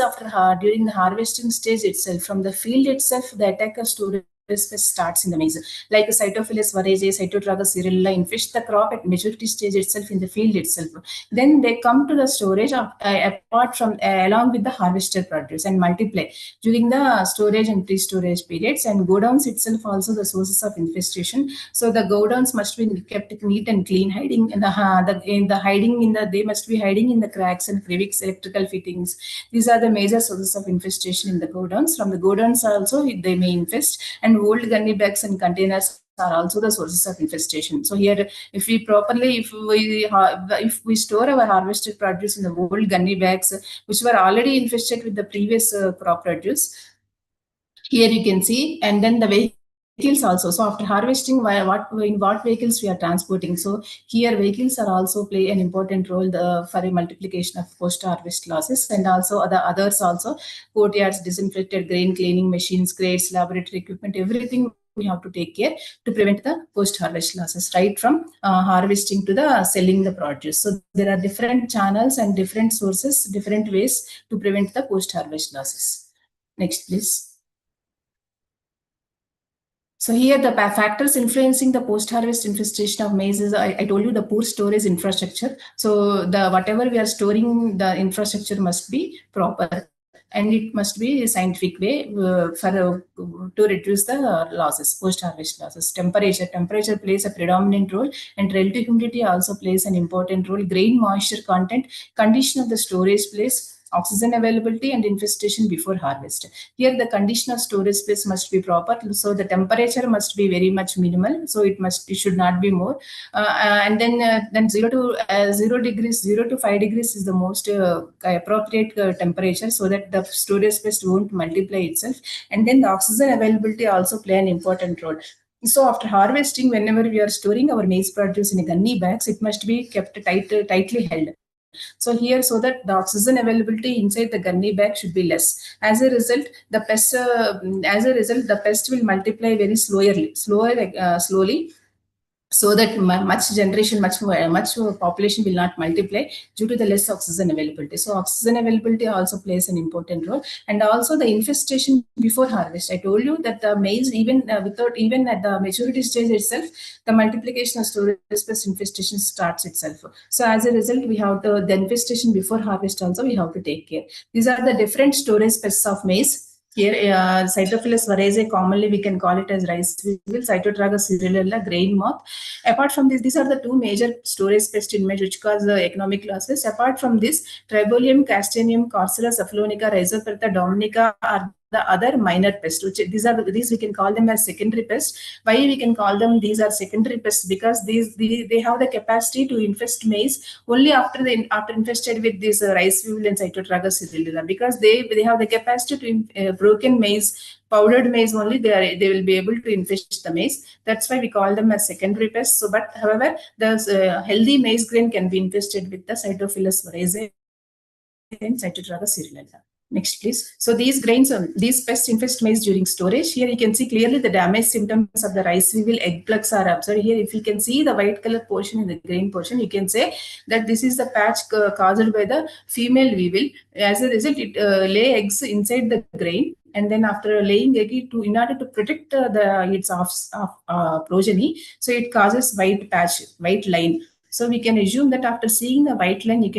during the harvesting stage itself, from the field itself, the attack of storage pest starts in the maize, like Cytophilus varae, Cytotragus cerulea, infest the crop at maturity stage itself in the field itself. Then they come to the storage of, apart from along with the harvested produce and multiply during the storage and pre-storage periods. And godowns itself also the sources of infestation. So the godowns must be kept neat and clean, hiding in they must be hiding in the cracks and crevices, electrical fittings. These are the major sources of infestation in the godowns. From the godowns also they may infest, and old gunny bags and containers are also the sources of infestation. So here, if we store our harvested produce in the old gunny bags, which were already infested with the previous crop produce, here you can see, and then the vehicles also. So after harvesting, in what vehicles we are transporting. So here vehicles are also play an important role for a multiplication of post-harvest losses, and also the others also, courtyards, disinfected grain cleaning machines, crates, laboratory equipment, everything we have to take care to prevent the post-harvest losses, right from harvesting to the selling the produce. So there are different channels and different sources, different ways to prevent the post-harvest losses. Next, please. So here the factors influencing the post-harvest infestation of maize is, I told you, the poor storage infrastructure. So the whatever we are storing, the infrastructure must be proper, and it must be a scientific way to reduce the losses, post-harvest losses. Temperature plays a predominant role, and relative humidity also plays an important role. Grain moisture content, condition of the storage place, oxygen availability, and infestation before harvest. Here the condition of storage space must be proper, so the temperature must be very much minimal, so it should not be more, and then 0 to 5 degrees is the most appropriate temperature, so that the storage space won't multiply itself. And then the oxygen availability also play an important role. So after harvesting, whenever we are storing our maize produce in gunny bags, it must be kept tightly held. So here, so that the oxygen availability inside the gunny bag should be less. As a result, the pest will multiply very slowly, so that much population will not multiply due to the less oxygen availability. So oxygen availability also plays an important role, and also the infestation before harvest. I told you that the maize, even at the maturity stage itself, the multiplication of storage pest infestation starts itself. So as a result, we have the infestation before harvest also we have to take care. These are the different storage pests of maize. Here, Cytophilus varae, commonly we can call it as rice weevil, Cytotragus cerulea, grain moth. Apart from this, these are the two major storage pests in maize which cause economic losses. Apart from this, Tribolium, Castaneum, Corsera, Cephalonica, Rhizoperta, Dominica are the other minor pests. These we can call them as secondary pests. Why we can call them these are secondary pests? Because they have the capacity to infest maize only after infested with this rice weevil and Cytotragus cerulea, because they have the capacity to broken maize, powdered maize only they will be able to infest the maize. That's why we call them as secondary pests. So, but however, the healthy maize grain can be infested with the Cytophilus varae and Cytotragus cerulea. Next, please. So these pests infest maize during storage. Here you can see clearly the damage symptoms of the rice weevil egg plugs are observed. Here, if you can see the white color portion in the grain portion, you can say that this is the patch caused by the female weevil. As a result, it lay eggs inside the grain, and then after laying egg, in order to protect its progeny, so it causes white line. So we can assume that after seeing the white line, we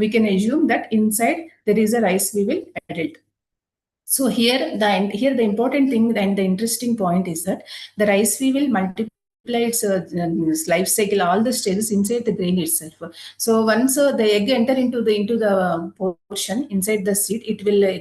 can assume that inside there is a rice weevil adult. So here the important thing and the interesting point is that the rice weevil multiply its life cycle, all the stages inside the grain itself. So once the egg enter into the portion inside the seed,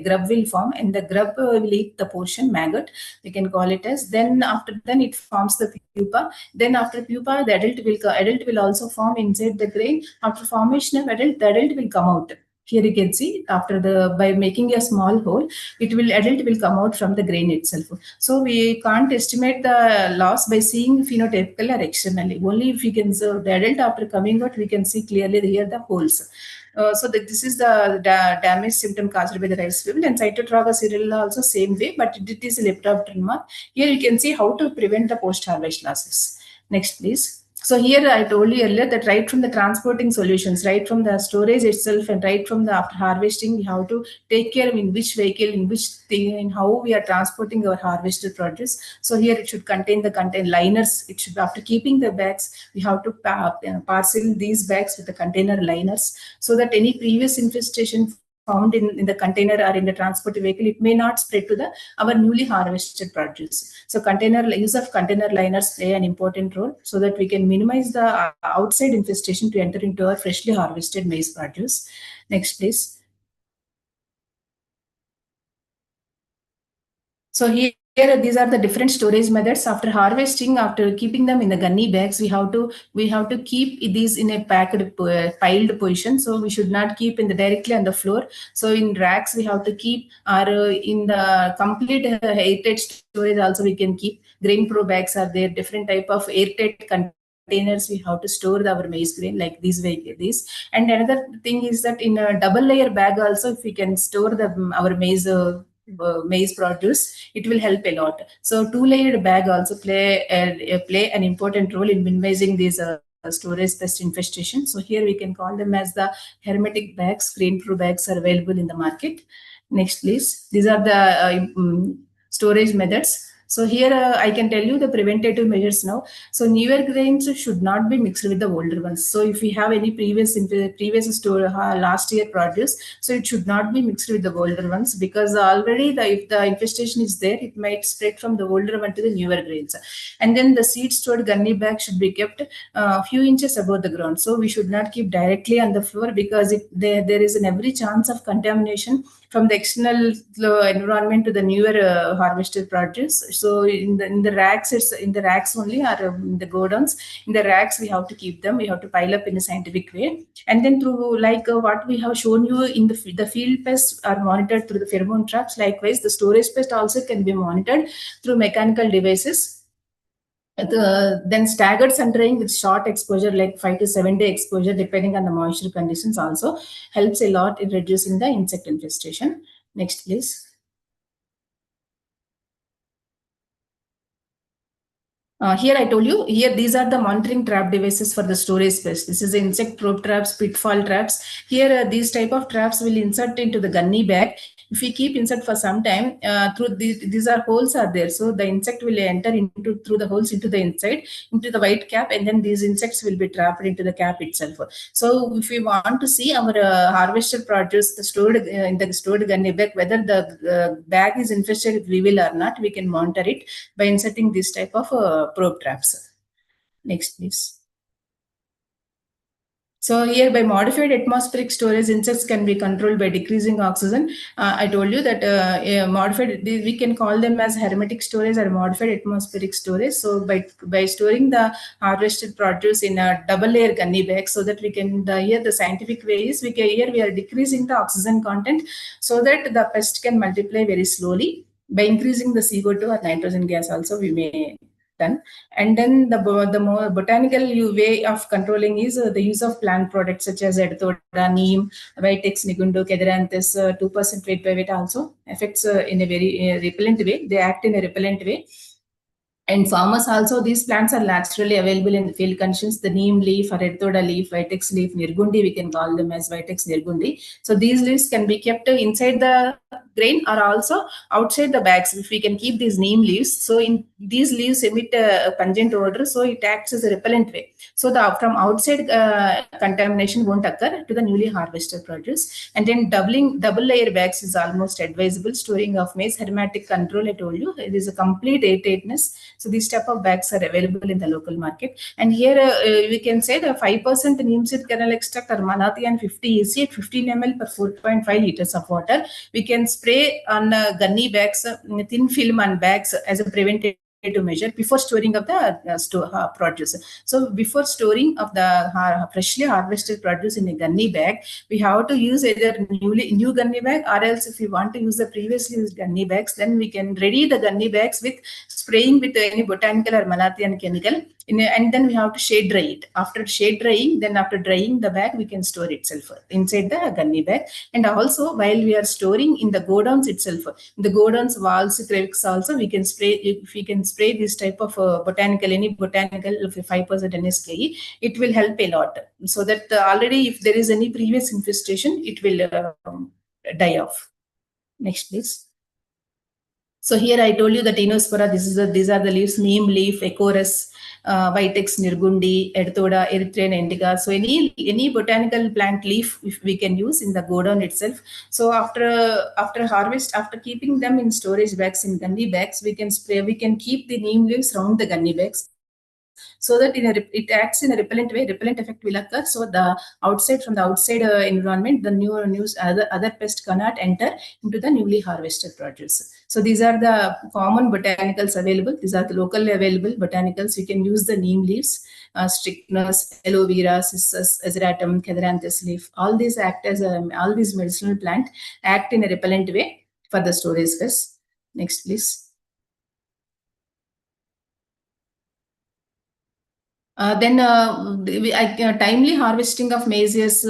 grub will form, and the grub will eat the portion, maggot we can call it as. Then it forms the pupa. Then after pupa, the adult will also form inside the grain. After formation of adult, the adult will come out. Here you can see by making a small hole, adult will come out from the grain itself. So we can't estimate the loss by seeing phenotypical or externally. Only if we can the adult after coming out, we can see clearly here the holes. So this is the damage symptom caused by the rice weevil, and Cytotragus cerulea also same way, but it is a lepidopteran moth. Here you can see how to prevent the post-harvest losses. Next, please. So here I told you earlier that right from the transporting solutions, right from the storage itself, and right from the after harvesting, we have to take care of in which vehicle, in which thing, and how we are transporting our harvested produce. So here it should contain the liners. It should, after keeping the bags, we have to parcel these bags with the container liners, so that any previous infestation found in the container or in the transport vehicle, it may not spread to our newly harvested produce. So use of container liners play an important role, so that we can minimize the outside infestation to enter into our freshly harvested maize produce. Next, please. So here, these are the different storage methods. After harvesting, after keeping them in the gunny bags, we have to keep these in a piled position. So we should not keep directly on the floor. So in racks, we have to keep, or in the complete airtight storage also we can keep. Grain pro bags are there, different type of airtight containers we have to store our maize grain, like these. And another thing is that in a double layer bag also, if we can store our maize produce, it will help a lot. So two-layered bag also play an important role in minimizing these storage pest infestation. So here we can call them as the hermetic bags. Grain-proof bags are available in the market. Next, please. These are the storage methods. So here I can tell you the preventative measures now. So newer grains should not be mixed with the older ones. So if we have any previous store last year produce, so it should not be mixed with the older ones, because already if the infestation is there, it might spread from the older one to the newer grains. And then the seed stored gunny bag should be kept a few inches above the ground. So we should not keep directly on the floor, because there is an every chance of contamination from the external environment to the newer harvested produce. So in the racks, it's in the racks only, or in the godowns. In the racks, we have to keep them. We have to pile up in a scientific way. And then through what we have shown you in the field pests are monitored through the pheromone traps. Likewise, the storage pest also can be monitored through mechanical devices. Then staggered centering with short exposure, like 5 to 7 day exposure, depending on the moisture conditions, also helps a lot in reducing the insect infestation. Next, please. Here I told you, these are the monitoring trap devices for the storage pest. This is the insect probe traps, pitfall traps. Here, these type of traps will insert into the gunny bag. If we keep insert for some time, these are holes are there. So the insect will enter through the holes into the inside, into the white cap, and then these insects will be trapped into the cap itself. So if we want to see our harvested produce, in the stored gunny bag, whether the bag is infested with weevil or not, we can monitor it by inserting this type of probe traps. Next, please. So here, by modified atmospheric storage, insects can be controlled by decreasing oxygen. I told you that we can call them as hermetic storage or modified atmospheric storage. So by storing the harvested produce in a double layer gunny bag, so that we can, here the scientific way is, we are decreasing the oxygen content, so that the pest can multiply very slowly. By increasing the CO2 or nitrogen gas also, we may done. And then the more botanical way of controlling is the use of plant products such as Edthoda, Neem, Vitex, Nigundo, Kedaranthus. 2% weight by weight also affects in a very repellent way. They act in a repellent way. And farmers also, these plants are naturally available in the field conditions. The neem leaf or Edthoda leaf, Vitex leaf, Nirgundi, we can call them as Vitex Nirgundi. So these leaves can be kept inside the grain or also outside the bags. If we can keep these neem leaves, so these leaves emit a pungent odor, so it acts as a repellent way. So from outside contamination won't occur to the newly harvested produce. And then double layer bags is almost advisable. Storing of maize, hermetic control, I told you, it is a complete airtightness. So these type of bags are available in the local market. And here we can say the 5% neem seed kernel extract or Manathi and 50 EC at 15 ml per 4.5 liters of water. We can spray on gunny bags, thin film on bags as a preventative measure before storing of the produce. So before storing of the freshly harvested produce in a gunny bag, we have to use either new gunny bag, or else if we want to use the previously used gunny bags, then we can ready the gunny bags with spraying with any botanical or Malathian chemical and then we have to shade dry it. After shade drying, then after drying the bag, we can store itself inside the gunny bag. And also while we are storing in the godowns itself, in the godowns walls, cracks also, we can spray. If we can spray this type of any botanical 5% NSKE, it will help a lot. So that already if there is any previous infestation, it will die off. Next, please. So here I told you that Enospora, these are the leaves: neem leaf, Ecorus, Vitex nirgundi, Erthoda, Erythraean indica. So any botanical plant leaf if we can use in the godown itself. So after harvest, after keeping them in storage bags, in gunny bags, we can spray. We can keep the neem leaves around the gunny bags, so that it acts in a repellent way. Repellent effect will occur. So from the outside environment, the other pest cannot enter into the newly harvested produce. So these are the common botanicals available. These are the locally available botanicals. You can use the neem leaves, strychnus, aloe vera, cissus, azeratum, catharanthus leaf. All these all these medicinal plant act in a repellent way for the storage pests. Next, please. Timely harvesting of maize has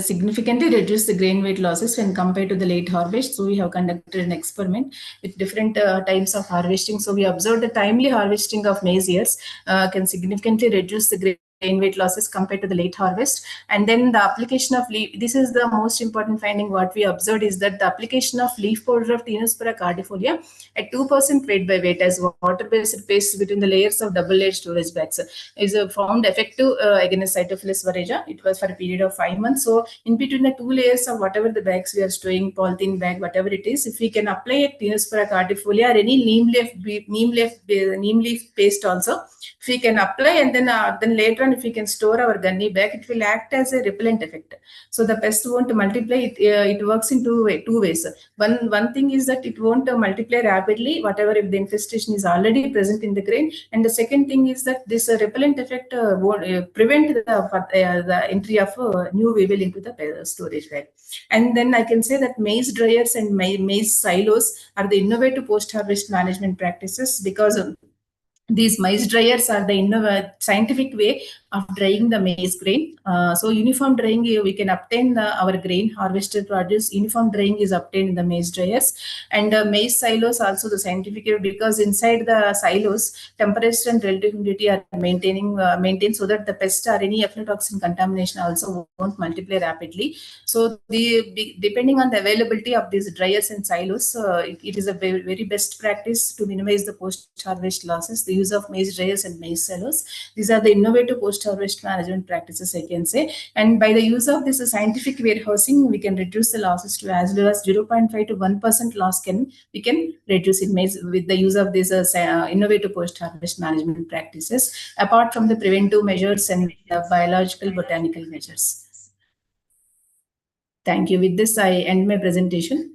significantly reduced the grain weight losses when compared to the late harvest. So we have conducted an experiment with different types of harvesting. So we observed the timely harvesting of maize ears can significantly reduce the grain weight losses compared to the late harvest. And then the application of leaf, this is the most important finding. What we observed is that the application of leaf powder of Tinospora cardifolia at 2% weight by weight as water-based paste between the layers of double-layered storage bags is found effective against Cytophilus varega. It was for a period of 5 months. So in between the 2 layers of whatever the bags we are storing, polythene bag, whatever it is, if we can apply a Tinospora cardifolia or any neem leaf paste also, if we can apply, and then later on if we can store our gunny bag, it will act as a repellent effect. So the pest won't multiply. It works in two ways. One thing is that it won't multiply rapidly, whatever if the infestation is already present in the grain. And the second thing is that this repellent effect won't prevent the entry of new weevil into the storage bag. And then I can say that maize dryers and maize silos are the innovative post-harvest management practices, because these maize dryers are the scientific way of drying the maize grain. So uniform drying, we can obtain our grain harvested produce. Uniform drying is obtained in the maize dryers. And maize silos also the scientific way, because inside the silos, temperature and relative humidity are maintained, so that the pest or any aflatoxin contamination also won't multiply rapidly. So depending on the availability of these dryers and silos, it is a very, very best practice to minimize the post-harvest losses. The use of maize dryers and maize silos, these are the innovative post-harvest management practices, I can say. And by the use of this scientific warehousing, we can reduce the losses to as low as 0.5 to 1% loss we can reduce in maize with the use of these innovative post-harvest management practices, apart from the preventive measures and biological botanical measures. Thank you. With this, I end my presentation.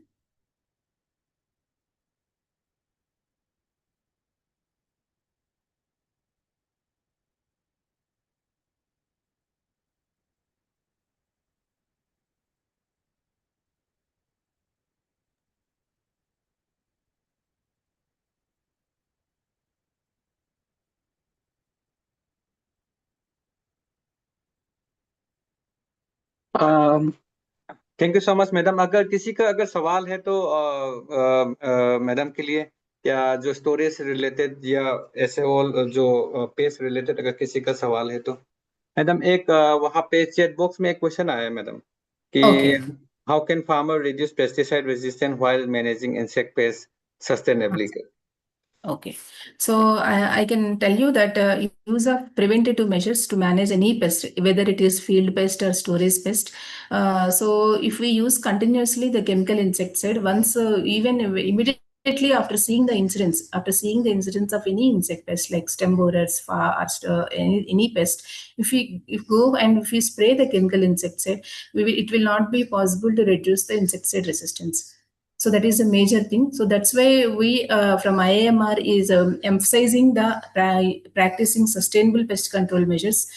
Thank you so much madam. अगर किसी का सवाल है तो madam के लिए, क्या जो स्टोरेज से रिलेटेड या ऐसे और जो पेस्ट रिलेटेड अगर किसी का सवाल है तो मैडम, एक वहाँ पे चैट बॉक्स में एक क्वेश्चन आया है मैडम कि how can farmer reduce pesticide resistance while managing insect pest sustainably? Okay, so I can tell you that use of preventative measures to manage any pest, whether it is field pest or storage pest. So if we use continuously the chemical insecticide, once even immediately after seeing the incidence of any insect pest like stem borers, any pest, if we spray the chemical insecticide, it will not be possible to reduce the insecticide resistance. So that is a major thing. So that's why we from IAMR is emphasizing the practicing sustainable pest control measures.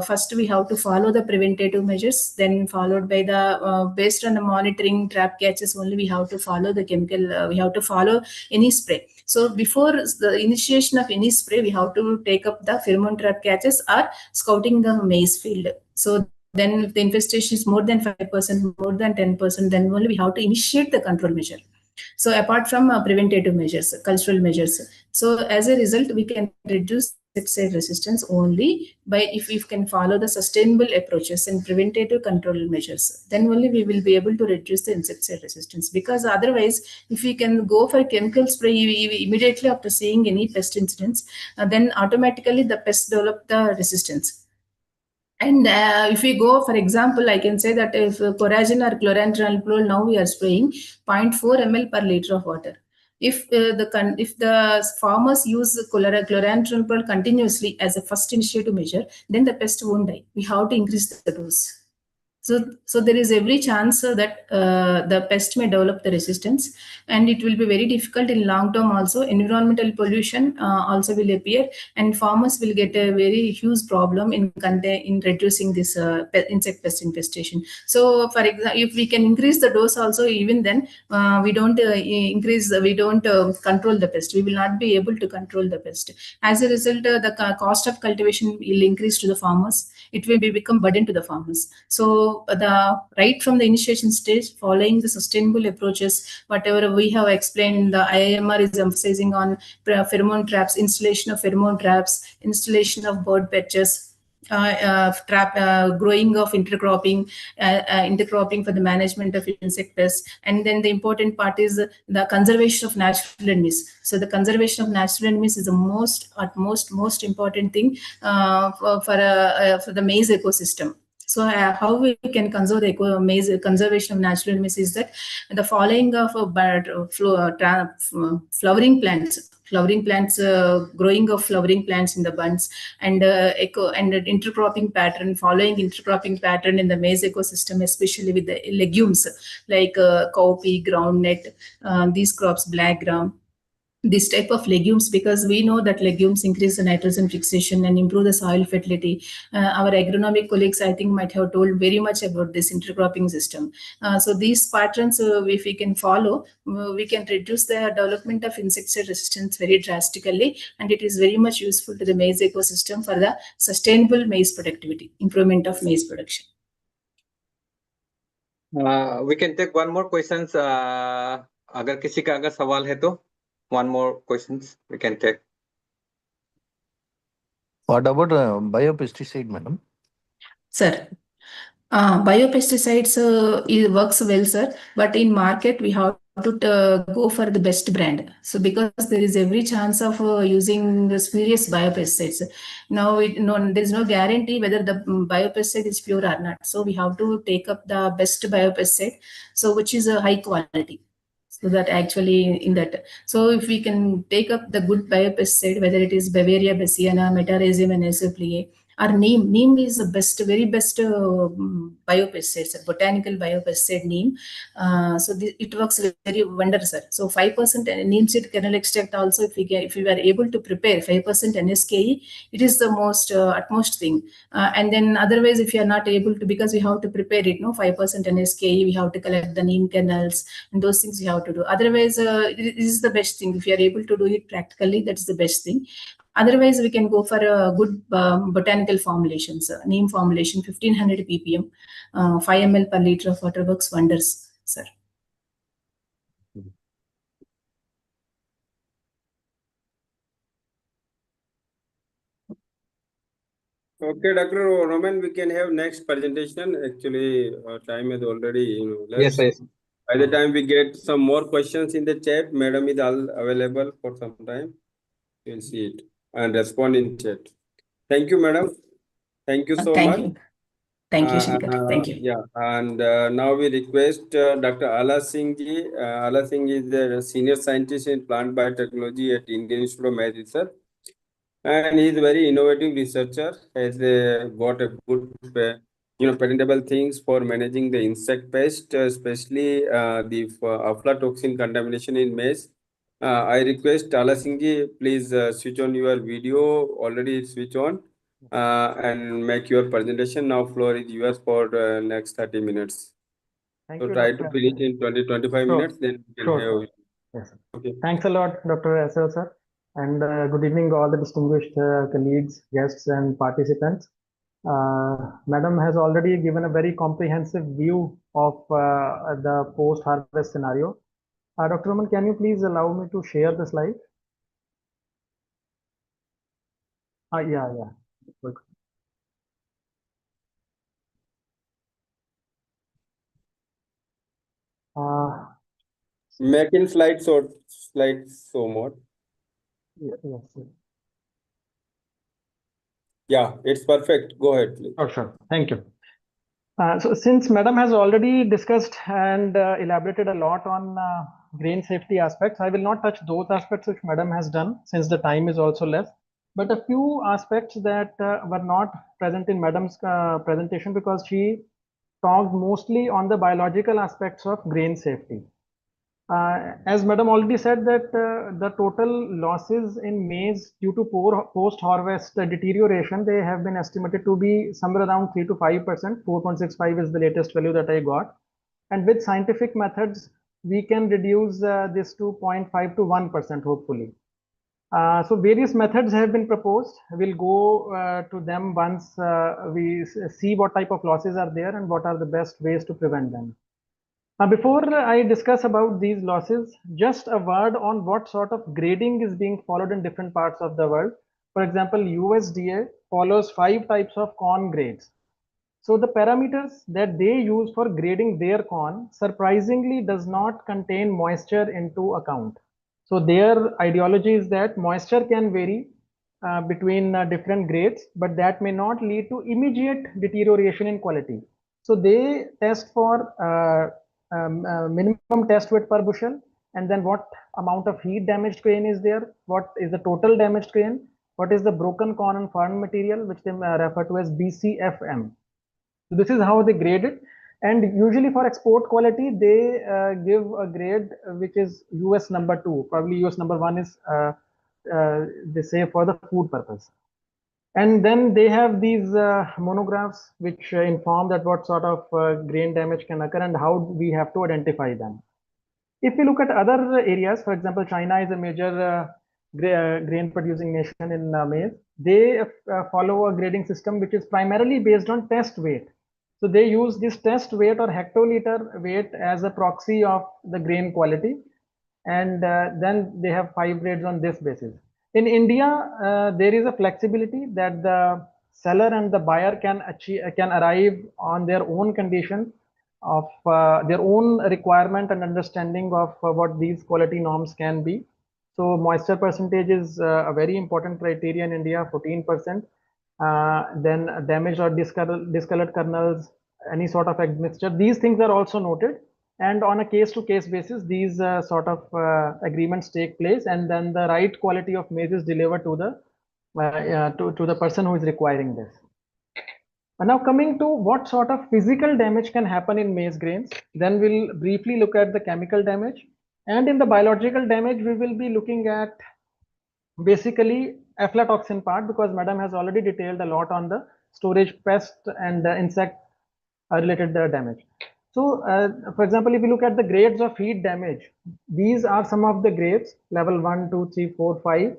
First, we have to follow the preventative measures, then followed by the based on the monitoring trap catches only, we have to follow the chemical, we have to follow any spray. So before the initiation of any spray, we have to take up the pheromone trap catches or scouting the maize field. So then if the infestation is more than 5%, more than 10%, then only we have to initiate the control measure. So apart from preventative measures, cultural measures. So as a result, we can reduce insecticide resistance only by if we can follow the sustainable approaches and preventative control measures. Then only we will be able to reduce the insecticide resistance. Because otherwise, if we can go for chemical spray immediately after seeing any pest incidents, then automatically the pests develop the resistance. And if we go, for example, I can say that if coragen or chlorantraniliprole now we are spraying 0.4 ml per liter of water. If the farmers use chlorantraniliprole continuously as a first initiative measure, then the pest won't die. We have to increase the dose. So there is every chance that the pest may develop the resistance, and it will be very difficult in long term also. Environmental pollution also will appear, and farmers will get a very huge problem in reducing this insect pest infestation. So for example, if we can increase the dose also, even then we don't control the pest. We will not be able to control the pest. As a result, the cost of cultivation will increase to the farmers. It will become burden to the farmers. So right from the initiation stage, following the sustainable approaches, whatever we have explained, the IAMR is emphasizing on pheromone traps, installation of pheromone traps, installation of bird patches, growing of intercropping for the management of insect pests. And then the important part is the conservation of natural enemies. So the conservation of natural enemies is the most important thing for the maize ecosystem. So how we can conserve the maize conservation of natural enemies is that the following of flowering plants, growing of flowering plants in the bunds, and intercropping pattern, following intercropping pattern in the maize ecosystem, especially with the legumes like cowpea, groundnut, these crops, black gram, this type of legumes, because we know that legumes increase the nitrogen fixation and improve the soil fertility. Our agronomic colleagues, I think, might have told very much about this intercropping system. So these patterns, if we can follow, we can reduce the development of insecticide resistance very drastically, and it is very much useful to the maize ecosystem for the sustainable maize productivity, improvement of maize production. We can take one more questions. अगर किसी का अगर सवाल है तो one more questions we can take. What about biopesticide, madam? Sir, biopesticides it works well, sir, but in market we have to go for the best brand. So because there is every chance of using the spurious biopesticides. Now there is no guarantee whether the biopesticide is pure or not. So we have to take up the best biopesticide, so which is a high quality. So that actually in that, so if we can take up the good biopesticide, whether it is Bavaria bassiana, metarhizium, and acycliae, or neem is the best, very best biopesticide, botanical biopesticide neem. So it works very wonders, sir. So 5% neem seed kernel extract also, if we are able to prepare 5% NSKE, it is the most utmost thing. And then otherwise, if you are not able to, because we have to prepare it, 5% NSKE, we have to collect the neem kernels, and those things we have to do. Otherwise, this is the best thing. If you are able to do it practically, that's the best thing. Otherwise, we can go for a good botanical formulations. Neem formulation, 1500 ppm, 5 ml per liter of water works wonders, sir. Okay, Dr. Roman, we can have next presentation. Actually, our time is already less. Yes. By the time we get some more questions in the chat, madam is all available for some time. You'll see it and respond in chat. Thank you, madam. Thank you so much. Thank you, Shankar. Thank you. Yeah, and now we request Dr. Ala Singh ji. Ala Singh is the senior scientist in plant biotechnology at Indian Institute of Maize Research, and he is a very innovative researcher. Has got a good patentable things for managing the insect pest, especially the aflatoxin contamination in maize. I request Tala Singh, please switch on your video. Already switch on and make your presentation. Now floor is yours for next 30 minutes. Thank So you, try Dr. to finish in 20-25 Sure. minutes, then we can Sure, have. sir. Yes, sir. Okay. Thanks a lot, Dr. Asel, sir. And good evening, all the distinguished colleagues, guests, and participants. Madam has already given a very comprehensive view of the post-harvest scenario. Dr. Roman, can you please allow me to share the slide? Yeah. Good. Make in slides so more. Yes, sir. Yeah, it's perfect. Go ahead, please. Sure. Thank you. So since Madam has already discussed and elaborated a lot on grain safety aspects, I will not touch those aspects which Madam has done since the time is also less, but a few aspects that were not present in Madam's presentation because she talked mostly on the biological aspects of grain safety. As Madam already said that the total losses in maize due to poor post-harvest deterioration, they have been estimated to be somewhere around 3 to 5%. 4.65 is the latest value that I got. And with scientific methods, we can reduce this to 0.5 to 1%, hopefully. So various methods have been proposed. We'll go to them once we see what type of losses are there and what are the best ways to prevent them. Before I discuss about these losses, just a word on what sort of grading is being followed in different parts of the world. For example, USDA follows 5 types of corn grades. So the parameters that they use for grading their corn surprisingly does not contain moisture into account. So their ideology is that moisture can vary between different grades, but that may not lead to immediate deterioration in quality. So they test for minimum test weight per bushel, and then what amount of heat damaged grain is there, what is the total damaged grain, what is the broken corn and farm material, which they refer to as BCFM. So this is how they grade it. And usually for export quality, they give a grade which is US number 2. Probably US number 1 is, they say, for the food purpose. And then they have these monographs which inform that what sort of grain damage can occur and how we have to identify them. If we look at other areas, for example, China is a major grain producing nation in maize. They follow a grading system which is primarily based on test weight. So they use this test weight or hectoliter weight as a proxy of the grain quality. And then they have 5 grades on this basis. In India, there is a flexibility that the seller and the buyer can arrive on their own condition of their own requirement and understanding of what these quality norms can be. So moisture percentage is a very important criteria in India, 14%. Then damaged or discolored kernels, any sort of admixture. These things are also noted. And on a case-to-case basis, these sort of agreements take place, and then the right quality of maize is delivered to the person who is requiring this. And now coming to what sort of physical damage can happen in maize grains, then we'll briefly look at the chemical damage. And in the biological damage, we will be looking at basically aflatoxin part, because Madam has already detailed a lot on the storage, pest, and the insect related damage. So, for example, if you look at the grades of heat damage, these are some of the grades: level 1, 2, 3, 4, 5,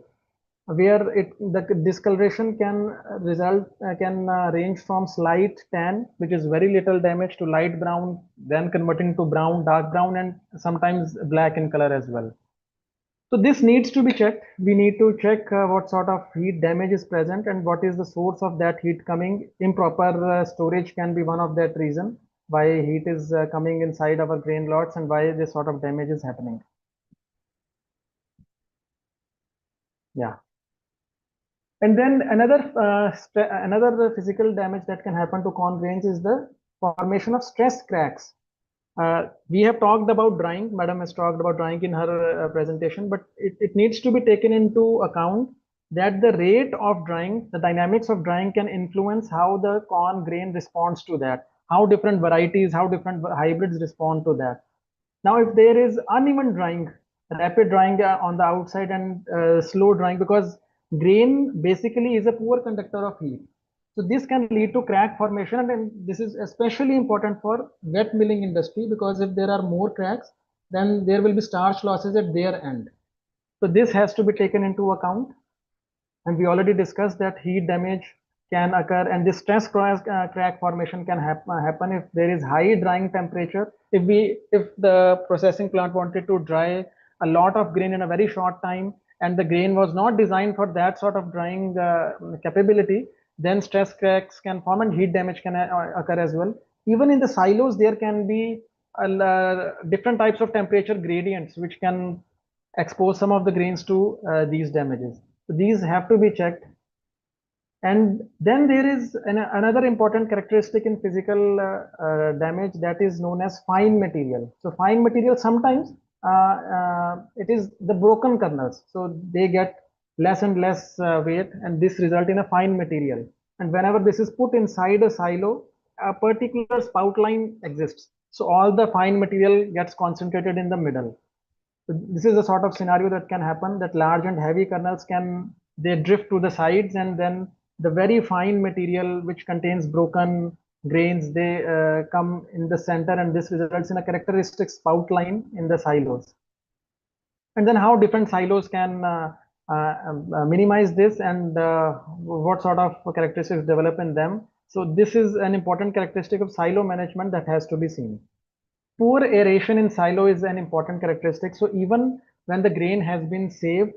where the discoloration can range from slight tan, which is very little damage, to light brown, then converting to brown, dark brown, and sometimes black in color as well. So this needs to be checked. We need to check what sort of heat damage is present and what is the source of that heat coming. Improper storage can be one of that reason why heat is coming inside our grain lots and why this sort of damage is happening. Yeah. And then another physical damage that can happen to corn grains is the formation of stress cracks. We have talked about drying. Madam has talked about drying in her presentation, but it needs to be taken into account that the rate of drying, the dynamics of drying can influence how the corn grain responds to that, how different varieties, how different hybrids respond to that. Now, if there is uneven drying, rapid drying on the outside and slow drying, because grain basically is a poor conductor of heat. So this can lead to crack formation, and this is especially important for wet milling industry, because if there are more cracks, then there will be starch losses at their end. So this has to be taken into account. And we already discussed that heat damage can occur, and this stress crack formation can happen if there is high drying temperature. If the processing plant wanted to dry a lot of grain in a very short time, and the grain was not designed for that sort of drying capability, then stress cracks can form and heat damage can occur as well. Even in the silos, there can be different types of temperature gradients which can expose some of the grains to these damages. So these have to be checked. And then there is another important characteristic in physical damage, that is known as fine material. So fine material, sometimes it is the broken kernels. So they get less and less weight, and this result in a fine material. And whenever this is put inside a silo, a particular spout line exists. So all the fine material gets concentrated in the middle. So this is a sort of scenario that can happen, that large and heavy kernels they drift to the sides, and then the very fine material which contains broken grains, they come in the center, and this results in a characteristic spout line in the silos. And then how different silos can minimize this, and what sort of characteristics develop in them. So this is an important characteristic of silo management that has to be seen. Poor aeration in silo is an important characteristic. So even when the grain has been saved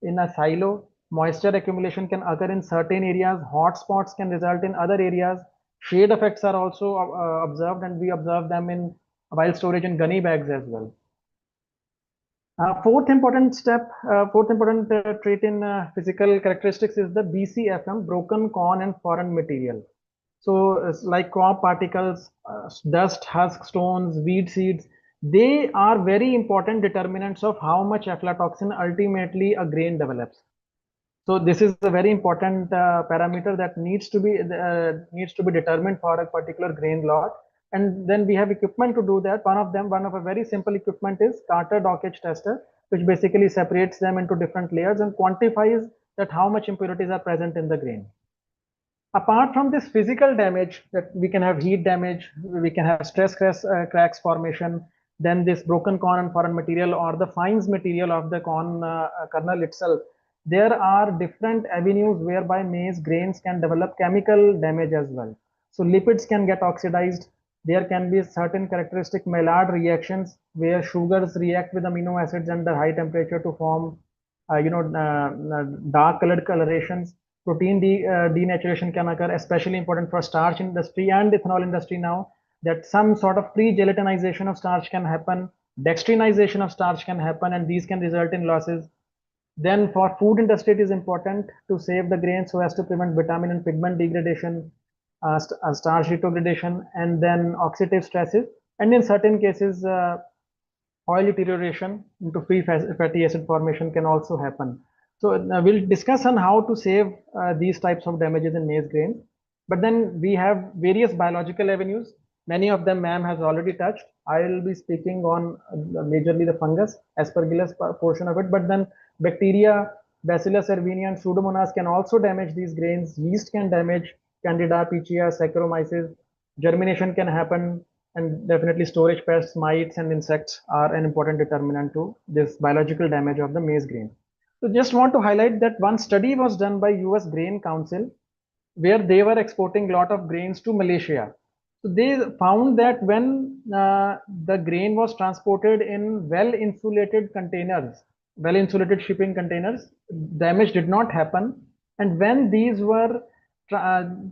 in a silo, moisture accumulation can occur in certain areas, hot spots can result in other areas, shade effects are also observed, and we observe them in while storage in gunny bags as well. Fourth important trait in physical characteristics is the BCFM, broken corn and foreign material. So it's like crop particles, dust, husk, stones, weed seeds, they are very important determinants of how much aflatoxin ultimately a grain develops. So this is a very important parameter that needs to be determined for a particular grain lot. And then we have equipment to do that. One of a very simple equipment is Carter Dockage tester, which basically separates them into different layers and quantifies that how much impurities are present in the grain. Apart from this physical damage, that we can have heat damage, we can have stress cracks formation, then this broken corn and foreign material, or the fines material of the corn kernel itself. There are different avenues whereby maize grains can develop chemical damage as well. So lipids can get oxidized. There can be certain characteristic Maillard reactions where sugars react with amino acids under high temperature to form dark colored colorations. Protein denaturation can occur, especially important for starch industry and ethanol industry now, that some sort of pre-gelatinization of starch can happen, dextrinization of starch can happen, and these can result in losses. Then for food industry, it is important to save the grain so as to prevent vitamin and pigment degradation, starch retrogradation, and then oxidative stresses. And in certain cases, oil deterioration into free fatty acid formation can also happen. So we'll discuss on how to save these types of damages in maize grain. But then we have various biological avenues. Many of them ma'am has already touched. I will be speaking on majorly the fungus, aspergillus portion of it. But then bacteria, Bacillus cerevisiae and Pseudomonas can also damage these grains. Yeast can damage Candida, Pichia, Saccharomyces. Germination can happen, and definitely storage pests, mites, and insects are an important determinant to this biological damage of the maize grain. So just want to highlight that one study was done by US Grain Council, where they were exporting a lot of grains to Malaysia. So they found that when the grain was transported in well-insulated containers, well-insulated shipping containers, damage did not happen. And when these were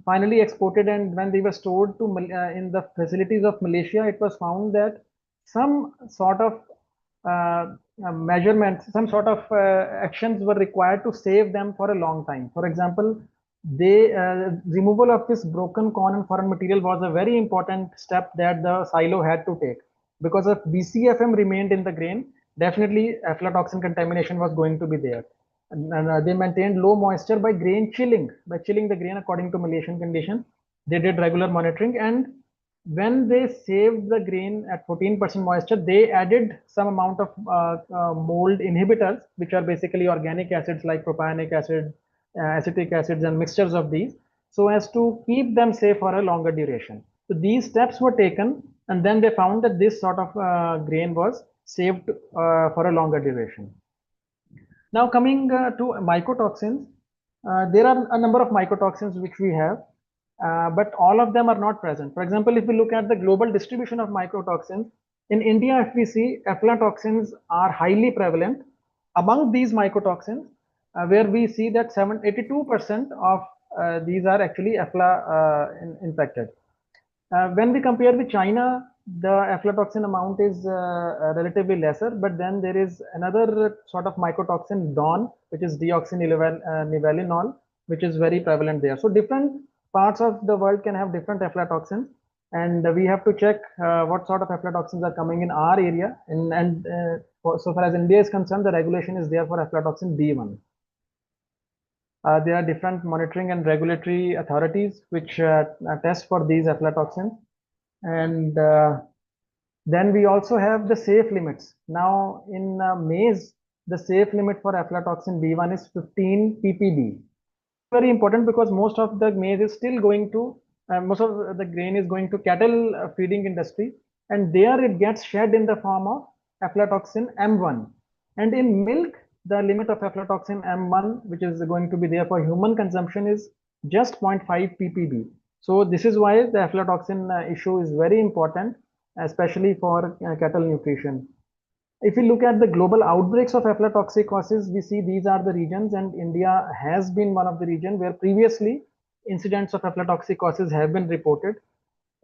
finally exported and when they were stored to in the facilities of Malaysia, it was found that some sort of measurements, some sort of actions were required to save them for a long time. For example, removal of this broken corn and foreign material was a very important step that the silo had to take, because if BCFM remained in the grain, definitely aflatoxin contamination was going to be there. and they maintained low moisture by chilling the grain according to Malaysian condition. They did regular monitoring, and when they saved the grain at 14% moisture, they added some amount of mold inhibitors, which are basically organic acids like propionic acid, acetic acids, and mixtures of these, so as to keep them safe for a longer duration. So these steps were taken, and then they found that this sort of grain was saved for a longer duration. Now coming to mycotoxins, there are a number of mycotoxins which we have, but all of them are not present. For example, if we look at the global distribution of mycotoxins, in India, if we see, aflatoxins are highly prevalent. Among these mycotoxins, where we see that 82% of these are actually infected. When we compare with China, the aflatoxin amount is relatively lesser, but then there is another sort of mycotoxin, DON, which is deoxynivalenol, which is very prevalent there. So different parts of the world can have different aflatoxins, and we have to check what sort of aflatoxins are coming in our area. So far as India is concerned, the regulation is there for aflatoxin B1. There are different monitoring and regulatory authorities which test for these aflatoxins. And then we also have the safe limits. Now in maize, the safe limit for aflatoxin B1 is 15 ppb. Very important because most of the maize is still going to, most of the grain is going to cattle feeding industry, and there it gets shed in the form of aflatoxin M1. And in milk, the limit of aflatoxin M1, which is going to be there for human consumption, is just 0.5 ppb. So this is why the aflatoxin issue is very important, especially for cattle nutrition. If we look at the global outbreaks of aflatoxicosis, we see these are the regions, and India has been one of the regions where previously incidents of aflatoxicosis have been reported.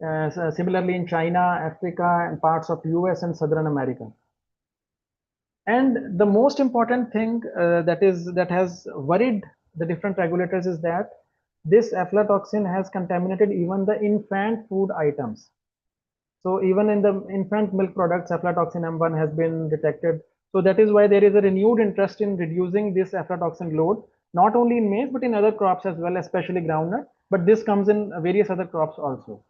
Similarly in China, Africa, and parts of US and Southern America. And the most important thing that has worried the different regulators is that this aflatoxin has contaminated even the infant food items. So even in the infant milk products, aflatoxin M1 has been detected. So that is why there is a renewed interest in reducing this aflatoxin load, not only in maize, but in other crops as well, especially groundnut. But this comes in various other crops also.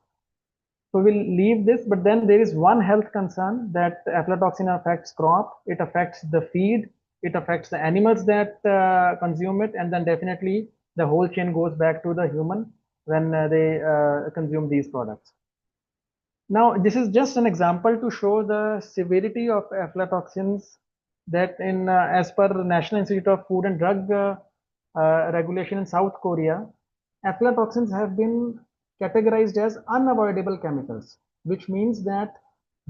So we'll leave this, but then there is one health concern that aflatoxin affects crop, it affects the feed, it affects the animals that consume it, and then definitely the whole chain goes back to the human when they consume these products. Now, this is just an example to show the severity of aflatoxins that in as per National Institute of Food and Drug regulation in South Korea, aflatoxins have been categorized as unavoidable chemicals, which means that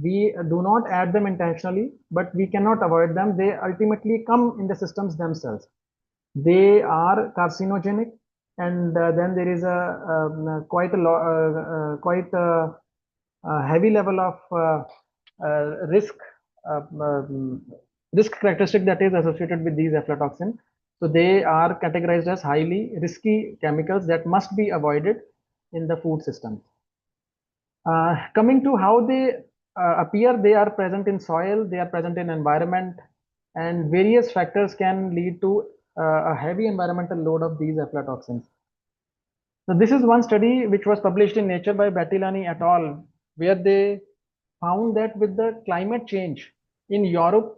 we do not add them intentionally, but we cannot avoid them. They ultimately come in the systems themselves. They are carcinogenic, and then there is a quite heavy level of risk characteristic that is associated with these aflatoxins. So they are categorized as highly risky chemicals that must be avoided in the food system. Coming to how they appear, they are present in soil, they are present in environment, and various factors can lead to a heavy environmental load of these aflatoxins. So this is one study which was published in Nature by Battilani et al., where they found that with the climate change in Europe,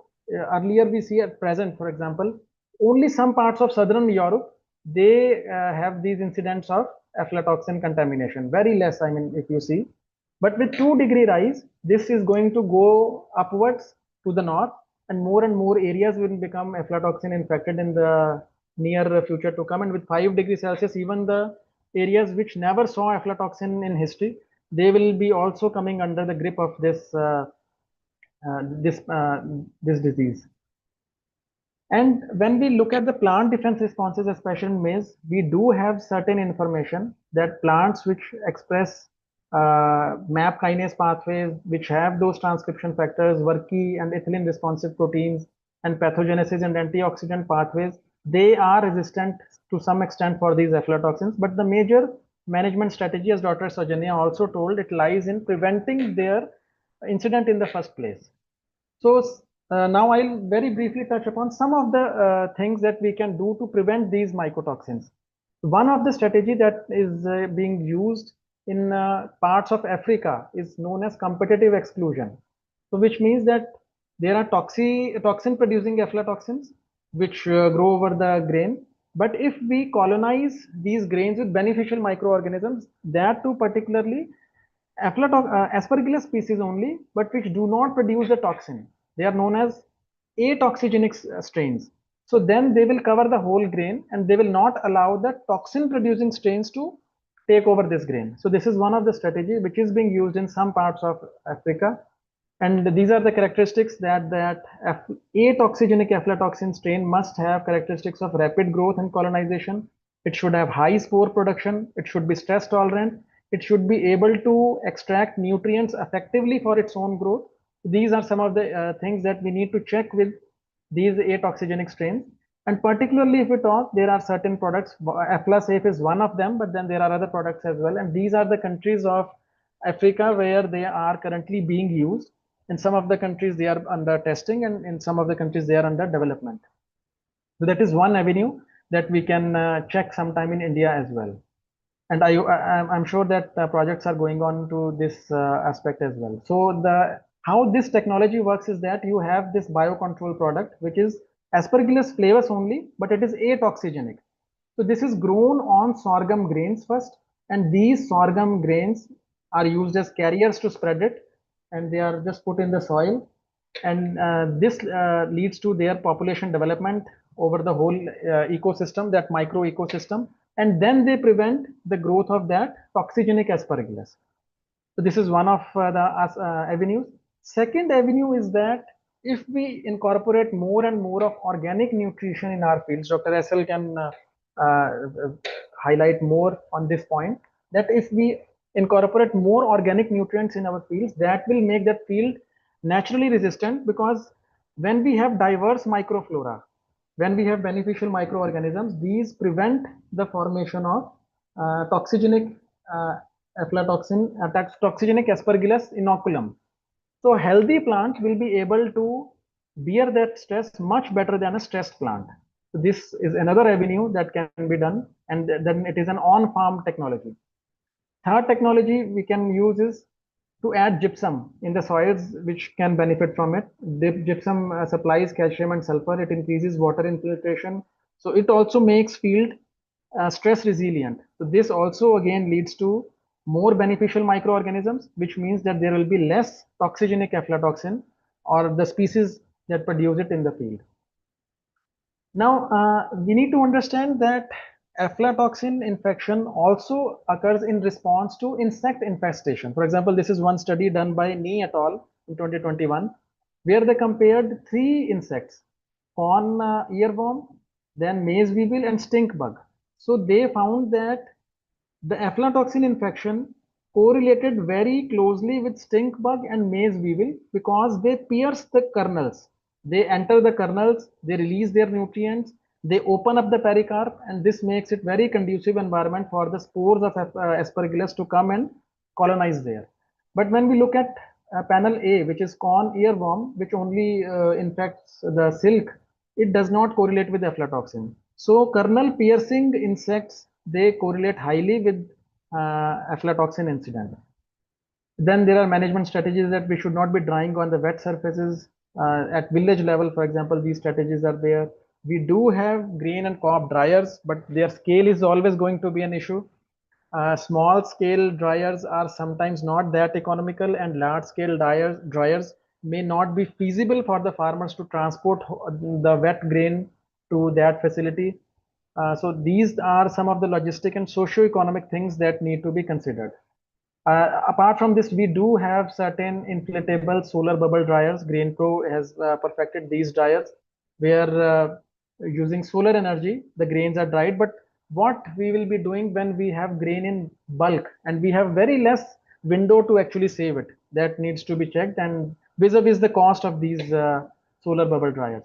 earlier we see at present, for example, only some parts of southern Europe, they have these incidents of aflatoxin contamination, very less, I mean, if you see. But with 2-degree rise, this is going to go upwards to the north, and more areas will become aflatoxin infected in the near future to come. And with 5 degrees Celsius, even the areas which never saw aflatoxin in history, they will be also coming under the grip of this this disease. And when we look at the plant defense responses, especially in maize, we do have certain information that plants which express MAP kinase pathways, which have those transcription factors, Werke and ethylene responsive proteins, and pathogenesis and antioxidant pathways, they are resistant to some extent for these aflatoxins. But the major management strategy, as Dr. Saujanya also told, it lies in preventing their incident in the first place. So Now I'll very briefly touch upon some of the things that we can do to prevent these mycotoxins. One of the strategy that is being used in parts of Africa is known as competitive exclusion. So which means that there are toxin producing aflatoxins which grow over the grain. But if we colonize these grains with beneficial microorganisms, that too particularly aspergillus species only, but which do not produce the toxin. They are known as atoxigenic strains. So then they will cover the whole grain and they will not allow the toxin producing strains to take over this grain. So this is one of the strategies which is being used in some parts of Africa. And these are the characteristics that atoxigenic aflatoxin strain must have characteristics of rapid growth and colonization. It should have high spore production. It should be stress tolerant. It should be able to extract nutrients effectively for its own growth. These are some of the things that we need to check with these atoxigenic strains. And particularly if we talk, there are certain products, Aflasafe is one of them, but then there are other products as well. And these are the countries of Africa where they are currently being used. In some of the countries, they are under testing, and in some of the countries, they are under development. So that is one avenue that we can check sometime in India as well. And I'm sure that projects are going on to this aspect as well. So how this technology works is that you have this biocontrol product, which is Aspergillus flavus only, but it is atoxigenic. So this is grown on sorghum grains first, and these sorghum grains are used as carriers to spread it, and they are just put in the soil. And this leads to their population development over the whole ecosystem, that micro ecosystem, and then they prevent the growth of that toxigenic aspergillus. So this is one of the avenues. Second avenue is that if we incorporate more and more of organic nutrition in our fields, Dr. SL can highlight more on this point, that if we incorporate more organic nutrients in our fields, that will make that field naturally resistant, because when we have diverse microflora, when we have beneficial microorganisms, these prevent the formation of toxigenic aflatoxin, toxigenic aspergillus inoculum. So healthy plant will be able to bear that stress much better than a stressed plant. So this is another avenue that can be done, and then it is an on-farm technology. Third technology we can use is to add gypsum in the soils which can benefit from it. The gypsum supplies calcium and sulfur. It increases water infiltration. So it also makes field stress resilient. So this also again leads to more beneficial microorganisms, which means that there will be less toxigenic aflatoxin or the species that produce it in the field. Now, we need to understand that aflatoxin infection also occurs in response to insect infestation. For example, this is one study done by Ni et al. In 2021, where they compared 3 insects, corn earworm, then maize weevil, and stink bug. So they found that the aflatoxin infection correlated very closely with stink bug and maize weevil because they pierce the kernels. They enter the kernels, they release their nutrients, they open up the pericarp, and this makes it very conducive environment for the spores of aspergillus to come and colonize there. But when we look at panel A, which is corn earworm, which only infects the silk, it does not correlate with aflatoxin. So kernel piercing insects, they correlate highly with aflatoxin incident. Then there are management strategies that we should not be drying on the wet surfaces. At village level, for example, these strategies are there. We do have grain and crop dryers, but their scale is always going to be an issue. Small scale dryers are sometimes not that economical, and large scale dryers may not be feasible for the farmers to transport the wet grain to that facility. So these are some of the logistic and socio-economic things that need to be considered. Apart from this, we do have certain inflatable solar bubble dryers. GrainPro has perfected these dryers where using solar energy, the grains are dried. But what we will be doing when we have grain in bulk and we have very less window to actually save it, that needs to be checked, and vis-a-vis the cost of these solar bubble dryers.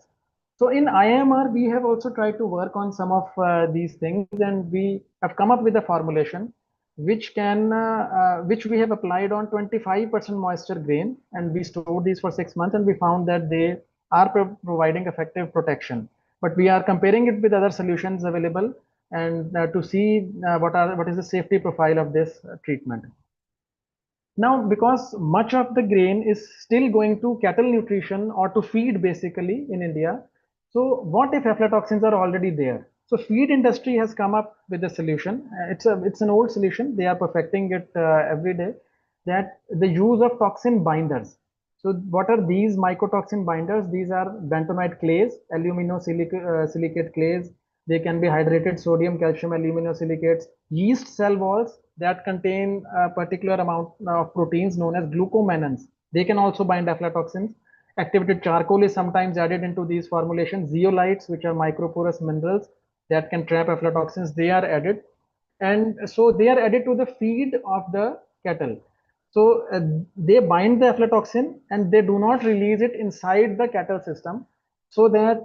So in IMR, we have also tried to work on some of these things, and we have come up with a formulation which we have applied on 25% moisture grain, and we stored these for 6 months, and we found that they are providing effective protection. But we are comparing it with other solutions available and to see what is the safety profile of this treatment. Now, because much of the grain is still going to cattle nutrition or to feed basically in India, so what if aflatoxins are already there? So feed industry has come up with a solution. It's an old solution. They are perfecting it every day. That the use of toxin binders. So what are these mycotoxin binders? These are bentonite clays, silicate clays. They can be hydrated sodium, calcium, aluminosilicates, yeast cell walls that contain a particular amount of proteins known as glucomanons. They can also bind aflatoxins. Activated charcoal is sometimes added into these formulations. Zeolites, which are microporous minerals that can trap aflatoxins, they are added. And so they are added to the feed of the cattle. So they bind the aflatoxin and they do not release it inside the cattle system, so that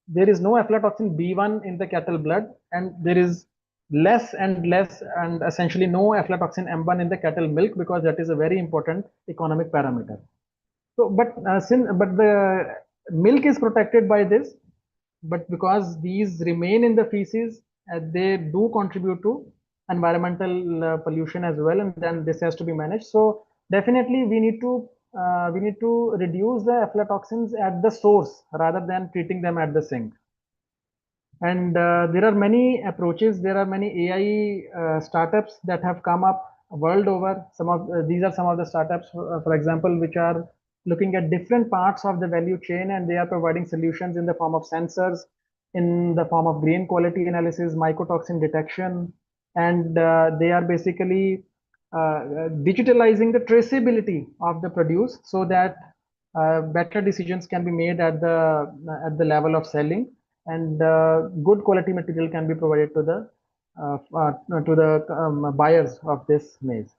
there is no aflatoxin B1 in the cattle blood, and there is less and less and essentially no aflatoxin M1 in the cattle milk, because that is a very important economic parameter. So, but the milk is protected by this, but because these remain in the feces, they do contribute to environmental pollution as well, and then this has to be managed. So definitely we need to reduce the aflatoxins at the source rather than treating them at the sink. And there are many approaches. There are many AI startups that have come up world over. These are some of the startups, for example, which are looking at different parts of the value chain, and they are providing solutions in the form of sensors, in the form of grain quality analysis, mycotoxin detection, and they are basically digitalizing the traceability of the produce, so that better decisions can be made at the level of selling, and good quality material can be provided to the buyers of this maize.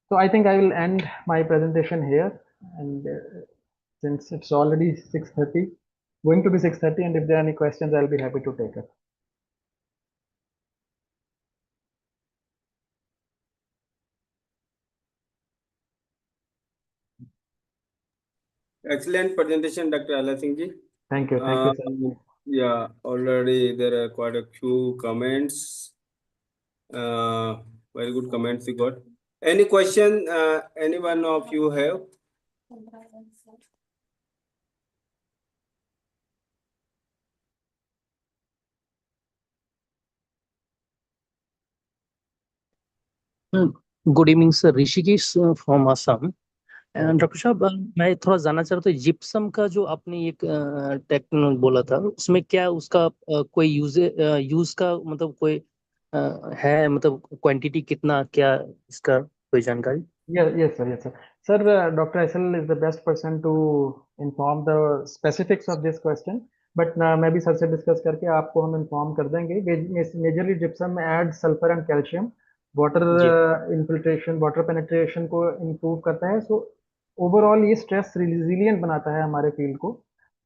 So I think I will end my presentation here, and since it's already 6:30, going to be 6:30, and if there are any questions, I'll be happy to take it. Excellent presentation, Dr. Alasingji. Thank you. Thank you, sir. Yeah, already there are quite a few comments. Very good comments you got. Any question any one of you have? Good evening sir, Rishikesh from Assam. Doctor साहब, मैं थोड़ा जानना चाह रहा था, gypsum का जो आपने एक टेक्नोलॉजी बोला था, उसमें क्या उसका कोई यूज का मतलब कोई है, मतलब क्वांटिटी कितना, क्या इसका कोई जानकारी? Yes, sir. Yes, sir. Sir, Dr. Aisal is the best person to inform the specifics of this question. But मैं भी सर से डिस्कस करके आपको हम इन्फॉर्म कर देंगे। Majorly gypsum add sulphur and calcium, water infiltration, water penetration को improve करता है। सो ओवरऑल ये स्ट्रेस रिजिलियंट बनाता है हमारे फील्ड को,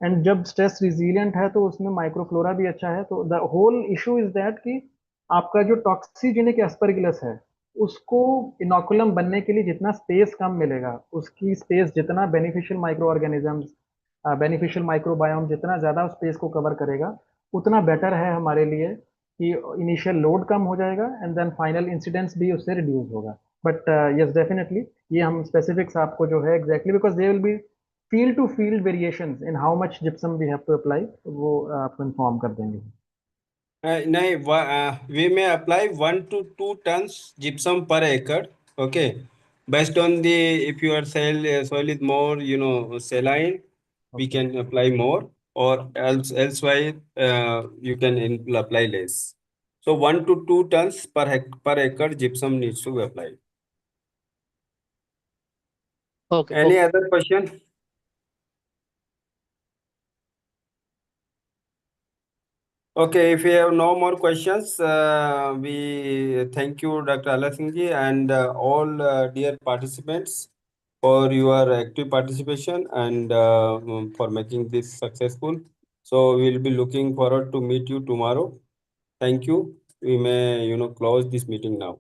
एंड जब स्ट्रेस रिजिलियंट है तो उसमें माइक्रोफ्लोरा भी अच्छा है। तो the whole issue is that कि आपका जो टॉक्सिजेनिक एस्परगिलस है, उसको इनोकुलम बनने के लिए जितना स्पेस कम मिलेगा, उसकी स्पेस जितना beneficial micro organisms, beneficial microbiome जितना ज़्यादा स्पेस को कवर करेगा, उतना बेटर है हमारे लिए कि इनिशियल लोड कम हो जाएगा एंड देन फाइनल इंसिडेंस भी उससे रिड्यूस होगा। बट यस, डेफिनेटली ये हम स्पेसिफिक्स आपको जो है exactly, because they will be field to field variations in how much gypsum we have to apply, वो आपको इन्फॉर्म कर देंगे। नहीं, we may apply 1 to 2 tons gypsum per acre. Okay, based on the, if your soil is more, saline, we can apply more, or elsewise you can apply less. So 1 to 2 tons per acre gypsum needs to be applied. Okay. Any other question? Okay, if we have no more questions, we thank you, Dr. Alasingji, and all dear participants for your active participation and for making this successful. So we'll be looking forward to meet you tomorrow. Thank you. We may, close this meeting now.